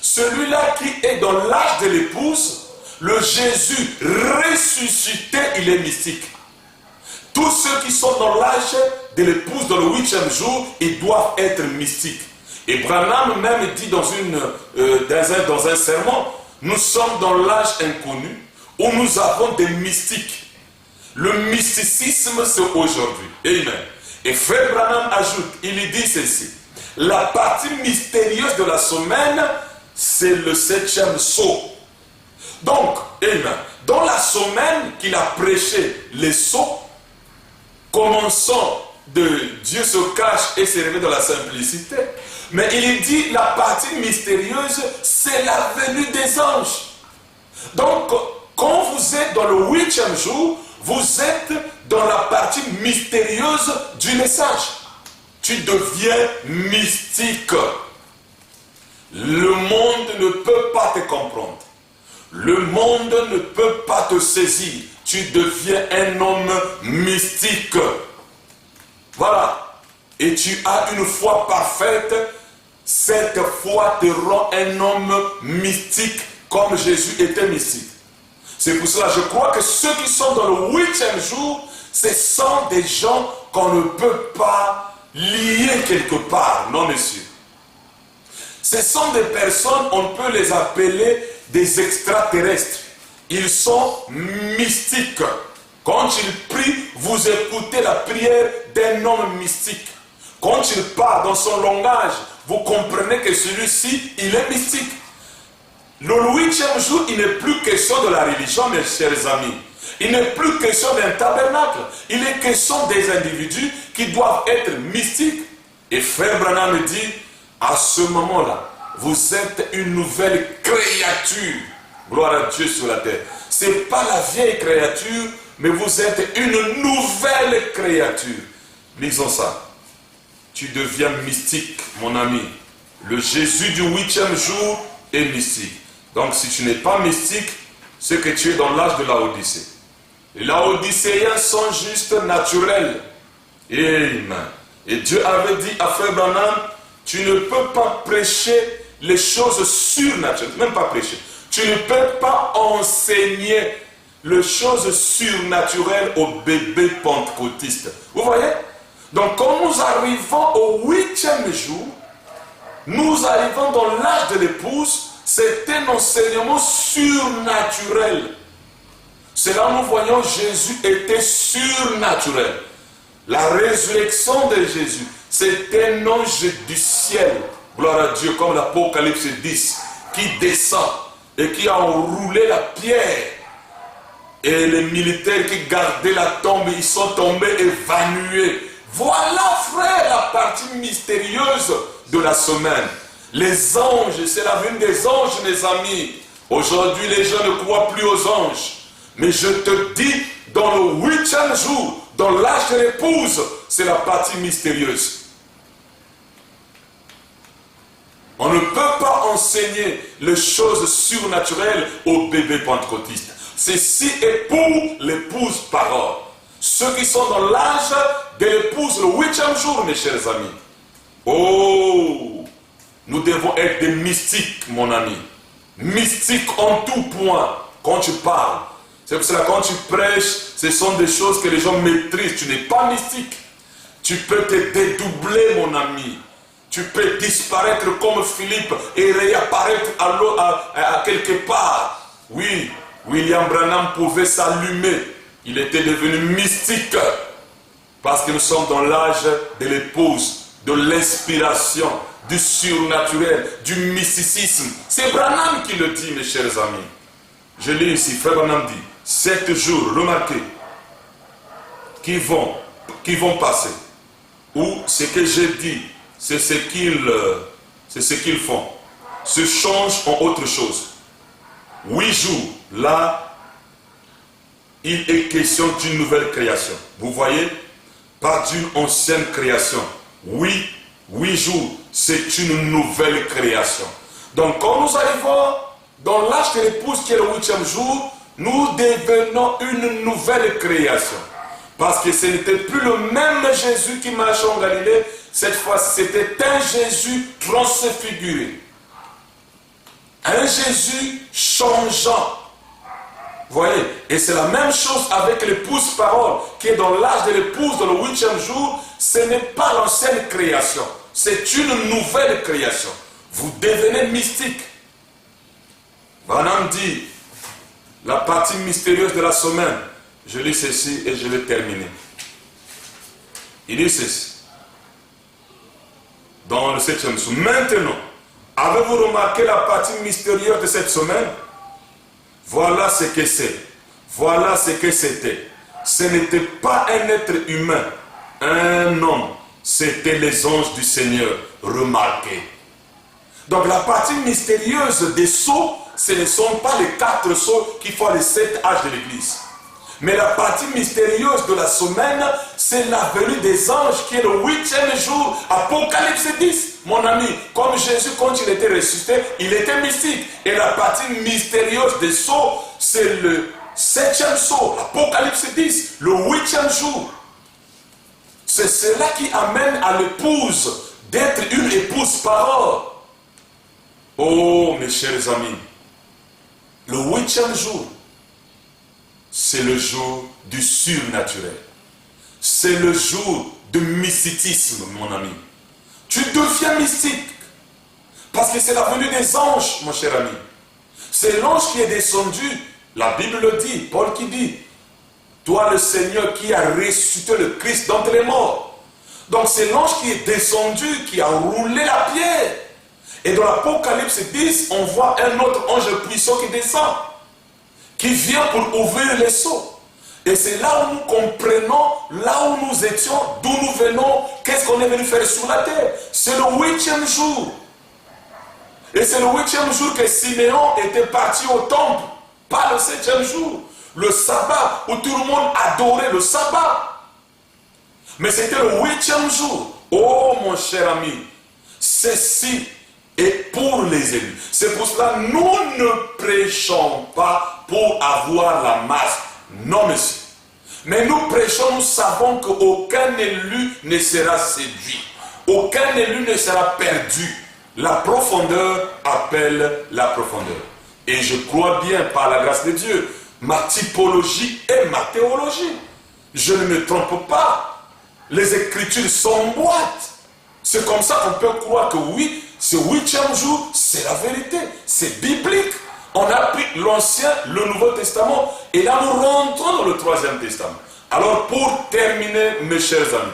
celui-là qui est dans l'âge de l'épouse, le Jésus ressuscité, il est mystique. Tous ceux qui sont dans l'âge de l'épouse dans le 8e jour, ils doivent être mystiques. Et Branham même dit dans un sermon, nous sommes dans l'âge inconnu où nous avons des mystiques. Le mysticisme, c'est aujourd'hui. Amen. Et Frère Branham ajoute, il dit ceci, la partie mystérieuse de la semaine, c'est le 7e sceau. Donc, amen, dans la semaine qu'il a prêché les sceaux, commençons de Dieu se cache et se révèle dans la simplicité. Mais il dit la partie mystérieuse, c'est la venue des anges. Donc, quand vous êtes dans le 8e jour, vous êtes dans la partie mystérieuse du message. Tu deviens mystique. Le monde ne peut pas te comprendre. Le monde ne peut pas te saisir. Tu deviens un homme mystique. Voilà. Et tu as une foi parfaite. Cette foi te rend un homme mystique comme Jésus était mystique. C'est pour cela que je crois que ceux qui sont dans le 8e jour, ce sont des gens qu'on ne peut pas lier quelque part. Non, monsieur. Ce sont des personnes, on peut les appeler des extraterrestres. Ils sont mystiques. Quand ils prient, vous écoutez la prière d'un homme mystique. Quand il parle dans son langage, vous comprenez que celui-ci, il est mystique. Le 8e jour, il n'est plus question de la religion, mes chers amis. Il n'est plus question d'un tabernacle. Il est question des individus qui doivent être mystiques. Et Frère Branham me dit, à ce moment-là, vous êtes une nouvelle créature. Gloire à Dieu sur la terre. Ce n'est pas la vieille créature, mais vous êtes une nouvelle créature. Lisons ça. Tu deviens mystique, mon ami. Le Jésus du 8e jour est mystique. Donc si tu n'es pas mystique, c'est que tu es dans l'âge de la Odyssée. Les Laodicéens sont juste naturels. Amen. Et Dieu avait dit à Frère Branham, tu ne peux pas prêcher les choses surnaturelles, même pas prêcher. Tu Tu ne peux pas enseigner les choses surnaturelles aux bébés pentecôtistes. Vous voyez? Donc quand nous arrivons au 8e jour, nous arrivons dans l'âge de l'épouse, c'est un enseignement surnaturel. C'est là où nous voyons Jésus était surnaturel. La résurrection de Jésus, c'est un ange du ciel, gloire à Dieu, comme l'Apocalypse 10, qui descend et qui a enroulé la pierre. Et les militaires qui gardaient la tombe, ils sont tombés évanouis. Voilà, frère, la partie mystérieuse de la semaine. Les anges, c'est la venue des anges, mes amis. Aujourd'hui, les gens ne croient plus aux anges. Mais je te dis, dans le 8e jour, dans l'âge de l'épouse, c'est la partie mystérieuse. On ne peut pas enseigner les choses surnaturelles aux bébés pentecôtistes. Ceci est pour l'épouse parole. Ceux qui sont dans l'âge de l'épouse, le 8e jour, mes chers amis. Oh, nous devons être des mystiques, mon ami. Mystiques en tout point, quand tu parles. C'est pour cela que quand tu prêches, ce sont des choses que les gens maîtrisent. Tu n'es pas mystique. Tu peux te dédoubler, mon ami. Tu peux disparaître comme Philippe et réapparaître à quelque part. Oui, William Branham pouvait s'allumer. Il était devenu mystique. Parce que nous sommes dans l'âge de l'épouse, de l'inspiration, du surnaturel, du mysticisme. C'est Branham qui le dit, mes chers amis. Je lis ici, Frère Branham dit, 7 jours, remarquez, qui vont passer. Ou ce que j'ai dit, c'est ce qu'ils font. Se changent en autre chose. 8 jours, là, il est question d'une nouvelle création. Vous voyez, pas d'une ancienne création. 8 jours, c'est une nouvelle création. Donc, quand nous arrivons dans l'âge de l'épouse qui est le 8e jour, nous devenons une nouvelle création. Parce que ce n'était plus le même Jésus qui marchait en Galilée. Cette fois-ci, c'était un Jésus transfiguré. Un Jésus changeant. Vous voyez? Et c'est la même chose avec l'épouse parole, qui est dans l'âge de l'épouse, dans le 8e jour. Ce n'est pas l'ancienne création. C'est une nouvelle création. Vous devenez mystique. Branham dit, la partie mystérieuse de la semaine, je lis ceci et je vais terminer. Il dit ceci, dans le 7e jour. Maintenant, avez-vous remarqué la partie mystérieuse de cette semaine? Voilà ce que c'est. Voilà ce que c'était. Ce n'était pas un être humain, un homme. C'était les anges du Seigneur. Remarquez. Donc la partie mystérieuse des sceaux, ce ne sont pas les 4 sceaux qui font les 7 âges de l'Église. Mais la partie mystérieuse de la semaine, c'est la venue des anges qui est le 8e jour, Apocalypse 10. Mon ami, comme Jésus, quand il était ressuscité, il était mystique. Et la partie mystérieuse des sceaux, c'est le 7e sceau, Apocalypse 10, le 8e jour. C'est cela qui amène à l'épouse d'être une épouse parole. Oh, mes chers amis, le 8e jour, c'est le jour du surnaturel. C'est le jour du mysticisme, mon ami. Tu deviens mystique. Parce que c'est la venue des anges, mon cher ami. C'est l'ange qui est descendu. La Bible le dit, Paul qui dit, toi le Seigneur qui a ressuscité le Christ d'entre les morts. Donc c'est l'ange qui est descendu, qui a roulé la pierre. Et dans l'Apocalypse 10, on voit un autre ange puissant qui descend, qui vient pour ouvrir les sceaux. Et c'est là où nous comprenons, là où nous étions, d'où nous venons, qu'est-ce qu'on est venu faire sur la terre. C'est le 8e jour. Et c'est le 8e jour que Siméon était parti au temple, pas le 7e jour. Le sabbat, où tout le monde adorait le sabbat. Mais c'était le 8e jour. Oh mon cher ami, ceci est pour les élus. C'est pour cela que nous ne prêchons pas pour avoir la masse. Non, monsieur. Mais nous prêchons, nous savons qu'aucun élu ne sera séduit. Aucun élu ne sera perdu. La profondeur appelle la profondeur. Et je crois bien, par la grâce de Dieu, ma typologie est ma théologie. Je ne me trompe pas. Les Écritures s'emboîtent. C'est comme ça qu'on peut croire que oui, ce 8e jour, c'est la vérité. C'est biblique. On a pris l'Ancien, le Nouveau Testament, et là nous rentrons dans le 3e Testament. Alors pour terminer, mes chers amis,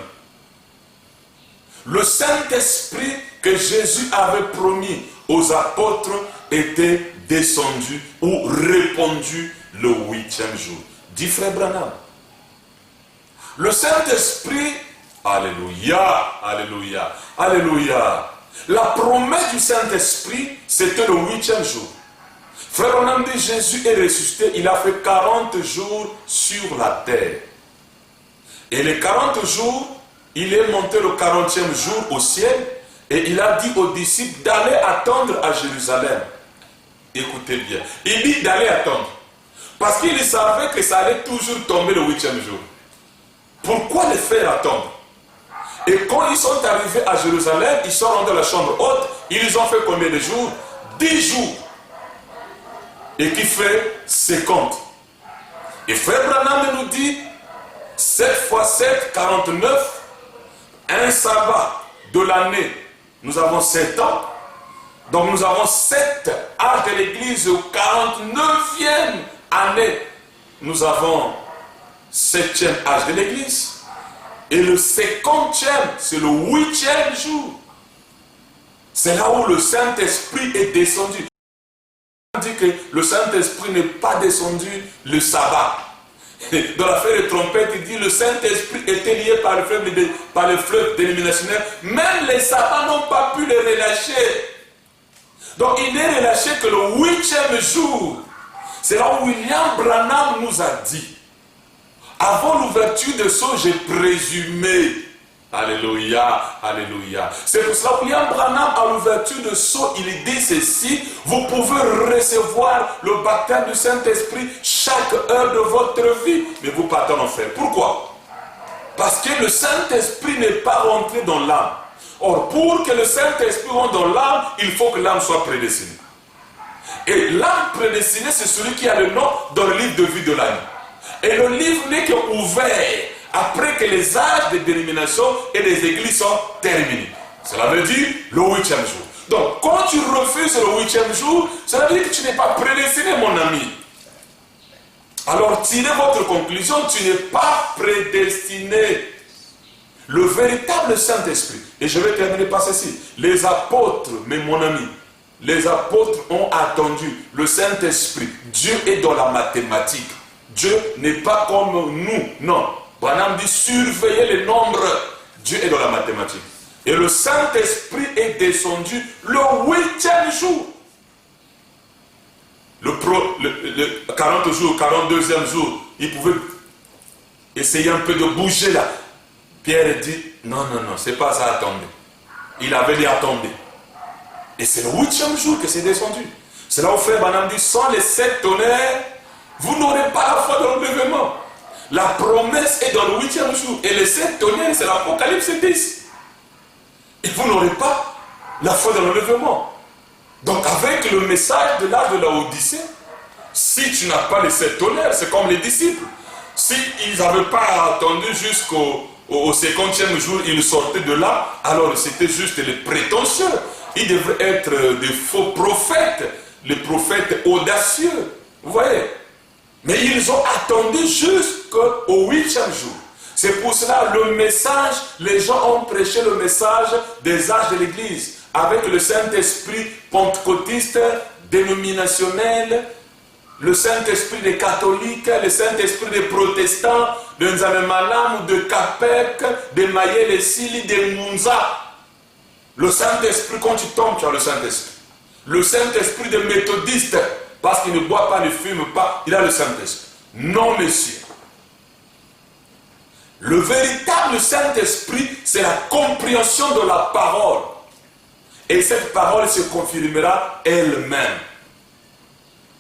le Saint-Esprit que Jésus avait promis aux apôtres était descendu ou répandu le 8e jour. Dit Frère Branham. Le Saint-Esprit, alléluia, alléluia, alléluia. La promesse du Saint-Esprit, c'était le 8e jour. Frère Branham dit, Jésus est ressuscité, il a fait 40 jours sur la terre. Et les 40 jours, il est monté le 40e jour au ciel et il a dit aux disciples d'aller attendre à Jérusalem. Écoutez bien, il dit d'aller attendre. Parce qu'il savait que ça allait toujours tomber le 8e jour. Pourquoi les faire attendre? Et quand ils sont arrivés à Jérusalem, ils sont rentrés dans la chambre haute, ils ont fait combien de jours? 10 jours. Et qui fait 50. Et Frère Branham nous dit, 7 x 7, 49, un sabbat de l'année, nous avons 7 ans. Donc nous avons 7 âges de l'église, au 49e année, nous avons 7e âge de l'église. Et le 50e, c'est le 8e jour. C'est là où le Saint-Esprit est descendu. On dit que le Saint-Esprit n'est pas descendu le sabbat. Dans l'affaire des trompettes, il dit que le Saint-Esprit était lié par le fleuve dénominationnel. Même les sabbats n'ont pas pu le relâcher. Donc il n'est relâché que le 8e jour. C'est là où William Branham nous a dit. Avant l'ouverture de sceaux, j'ai présumé. Alléluia, alléluia. C'est pour cela que William Branham, à l'ouverture de sceaux, il dit ceci: vous pouvez recevoir le baptême du Saint-Esprit chaque heure de votre vie, mais vous partez en enfer. Pourquoi? Parce que le Saint-Esprit n'est pas rentré dans l'âme. Or, pour que le Saint-Esprit rentre dans l'âme, il faut que l'âme soit prédestinée. Et l'âme prédestinée, c'est celui qui a le nom dans le livre de vie de l'âme. Et le livre n'est qu'ouvert après que les âges de dénomination et des églises sont terminés. Cela veut dire le 8e jour. Donc, quand tu refuses le 8e jour, cela veut dire que tu n'es pas prédestiné, mon ami. Alors, tirez votre conclusion, tu n'es pas prédestiné. Le véritable Saint-Esprit, et je vais terminer par ceci, les apôtres, mais mon ami, les apôtres ont attendu le Saint-Esprit. Dieu est dans la mathématique. Dieu n'est pas comme nous, non. Branham dit surveillez les nombres. Dieu est dans la mathématique. Et le Saint-Esprit est descendu le 8e jour. Le 40 jours, 42e jour, il pouvait essayer un peu de bouger là. Pierre dit, non, non, non, c'est pas ça, attendez. Il avait dit, attendez. Et c'est le 8e jour que c'est descendu. C'est là où frère Branham dit, sans les 7 tonnerres, vous n'aurez pas la foi dans l'enlèvement. La promesse est dans le 8e jour. Et les 7 tonnerres, c'est l'Apocalypse 10. Et vous n'aurez pas la foi dans l'enlèvement. Donc avec le message de l'âge de la Odyssée, si tu n'as pas les 7 tonnerres, c'est comme les disciples. S'ils n'avaient pas attendu jusqu'au 50e jour, ils sortaient de là, alors c'était juste les prétentieux. Ils devraient être des faux prophètes, les prophètes audacieux. Vous voyez? Mais ils ont attendu jusqu'au 8e jour. C'est pour cela le message, les gens ont prêché le message des âges de l'Église avec le Saint-Esprit pentecôtiste, dénominationnel, le Saint-Esprit des catholiques, le Saint-Esprit des protestants, de Nzamemalam ou de Capek, de Mayele Sili, de Munza. Le Saint-Esprit, quand tu tombes, tu as le Saint-Esprit. Le Saint-Esprit des méthodistes, parce qu'il ne boit pas, ne fume pas, il a le Saint-Esprit. Non, messieurs. Le véritable Saint-Esprit, c'est la compréhension de la parole. Et cette parole se confirmera elle-même.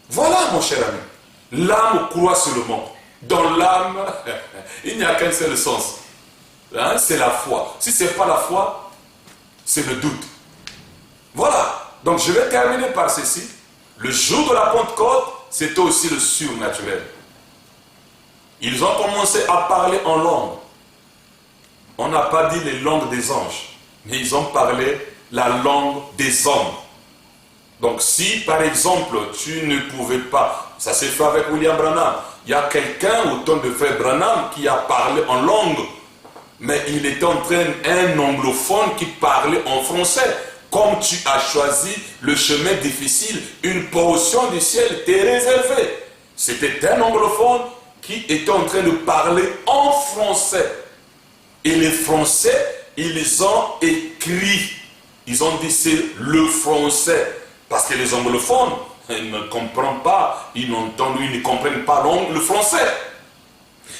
Voilà, mon cher ami. L'âme croit seulement. Dans l'âme, il n'y a qu'un seul sens. Hein? C'est la foi. Si ce n'est pas la foi, c'est le doute. Voilà. Donc je vais terminer par ceci. Le jour de la Pentecôte, c'était aussi le surnaturel. Ils ont commencé à parler en langue. On n'a pas dit les langues des anges, mais ils ont parlé la langue des hommes. Donc si par exemple tu ne pouvais pas, ça s'est fait avec William Branham, il y a quelqu'un au temps de frère Branham qui a parlé en langue, mais il était en train, un anglophone qui parlait en français. Comme tu as choisi le chemin difficile, une portion du ciel t'est réservée. C'était un anglophone qui était en train de parler en français. Et les Français, ils ont écrit, ils ont dit c'est le français. Parce que les anglophones, ils ne comprennent pas, ils n'entendent, ils ne comprennent pas le français.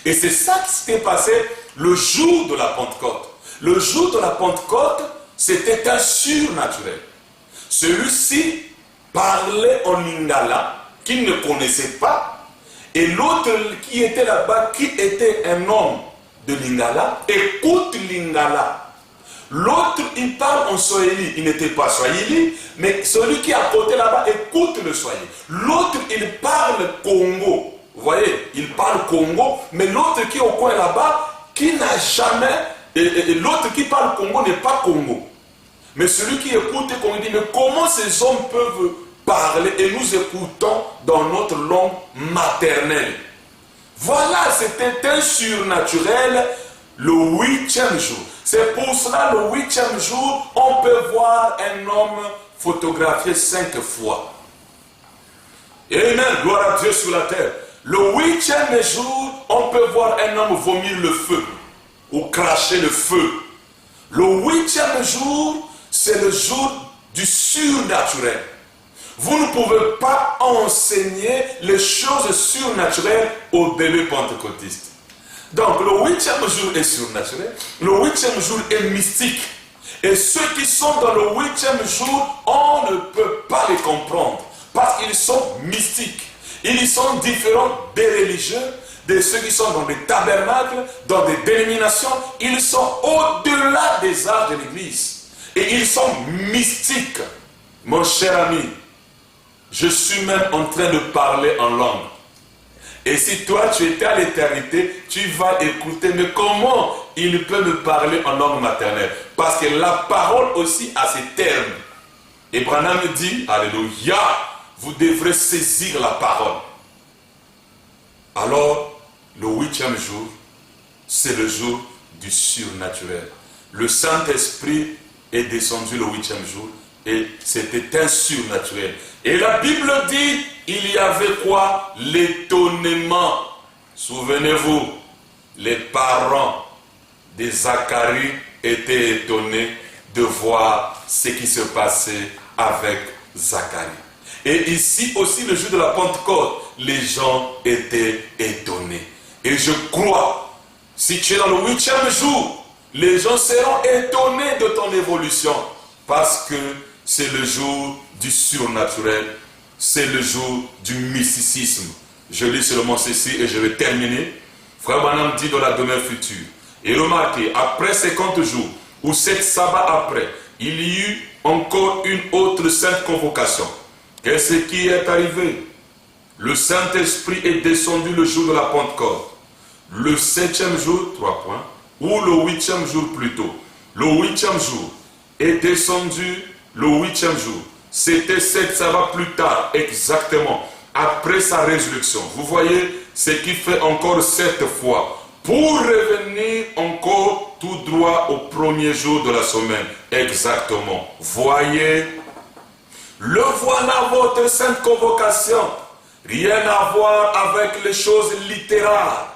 Et c'est ça qui s'était passé le jour de la Pentecôte. Le jour de la Pentecôte, c'était un surnaturel. Celui-ci parlait en lingala, qu'il ne connaissait pas, et l'autre qui était là-bas, qui était un homme de lingala, écoute lingala. L'autre, il parle en swahili, il n'était pas swahili, mais celui qui est à côté là-bas écoute le swahili. L'autre, il parle Congo. Vous voyez, il parle Congo, mais l'autre qui est au coin là-bas, qui n'a jamais, l'autre qui parle Congo n'est pas Congo. Mais celui qui écoute Congo dit, mais comment ces hommes peuvent parler et nous écoutons dans notre langue maternelle? Voilà, c'était un surnaturel le 8e jour. C'est pour cela, le 8e jour, on peut voir un homme photographié 5 fois. Amen, gloire à Dieu sur la terre. Le 8e jour, on peut voir un homme vomir le feu ou cracher le feu. Le 8e jour, c'est le jour du surnaturel. Vous ne pouvez pas enseigner les choses surnaturelles aux bébés pentecôtistes. Donc le 8e jour est surnaturel, le 8e jour est mystique. Et ceux qui sont dans le 8e jour, on ne peut pas les comprendre parce qu'ils sont mystiques. Ils sont différents des religieux, de ceux qui sont dans des tabernacles, dans des dénominations. Ils sont au-delà des âges de l'Église. Et ils sont mystiques. Mon cher ami, je suis même en train de parler en langue. Et si toi tu étais à l'éternité, tu vas écouter, mais comment il peut me parler en langue maternelle? Parce que la parole aussi a ses termes. Et Branham dit, alléluia, vous devrez saisir la parole. Alors, le 8e jour, c'est le jour du surnaturel. Le Saint-Esprit est descendu le 8e jour et c'était un surnaturel. Et la Bible dit, il y avait quoi? L'étonnement. Souvenez-vous, les parents de Zacharie étaient étonnés de voir ce qui se passait avec Zacharie. Et ici aussi, le jour de la Pentecôte, les gens étaient étonnés. Et je crois, si tu es dans le 8e jour, les gens seront étonnés de ton évolution. Parce que c'est le jour du surnaturel. C'est le jour du mysticisme. Je lis seulement ceci et je vais terminer. Frère Branham dit dans la demeure future. Et remarquez, après 50 jours, ou 7 sabbats après, il y eut encore une autre sainte convocation. Qu'est-ce qui est arrivé? Le Saint-Esprit est descendu le jour de la Pentecôte. Le 7e jour, 3 points, ou le 8e jour plutôt. Le 8e jour est descendu le 8e jour. C'était 7 sabbats plus tard, exactement, après sa résurrection. Vous voyez, ce qui fait encore 7 fois, pour revenir encore tout droit au premier jour de la semaine. Exactement. Voyez, le voilà votre sainte convocation. Rien à voir avec les choses littéraires.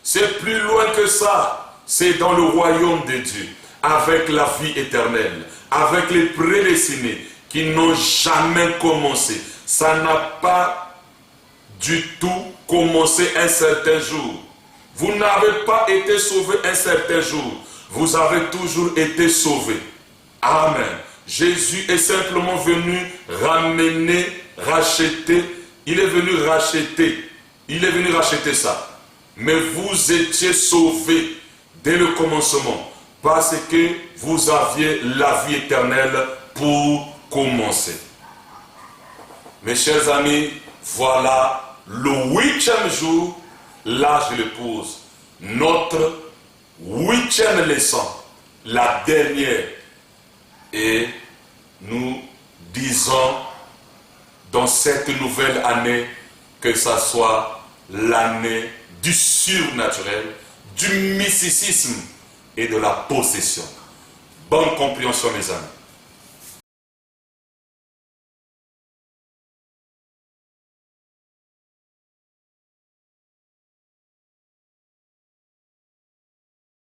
C'est plus loin que ça. C'est dans le royaume de Dieu, avec la vie éternelle, avec les prédestinés qui n'ont jamais commencé. Ça n'a pas du tout commencé un certain jour. Vous n'avez pas été sauvé un certain jour. Vous avez toujours été sauvé. Amen. Jésus est simplement venu ramener, racheter. Il est venu racheter. Il est venu racheter ça. Mais vous étiez sauvés dès le commencement. Parce que vous aviez la vie éternelle pour commencer. Mes chers amis, voilà le 8e jour, l'âge de l'épouse. Notre 8e leçon, la dernière. Et nous disons dans cette nouvelle année que ça soit l'année du surnaturel, du mysticisme et de la possession. Bonne compréhension, mes amis.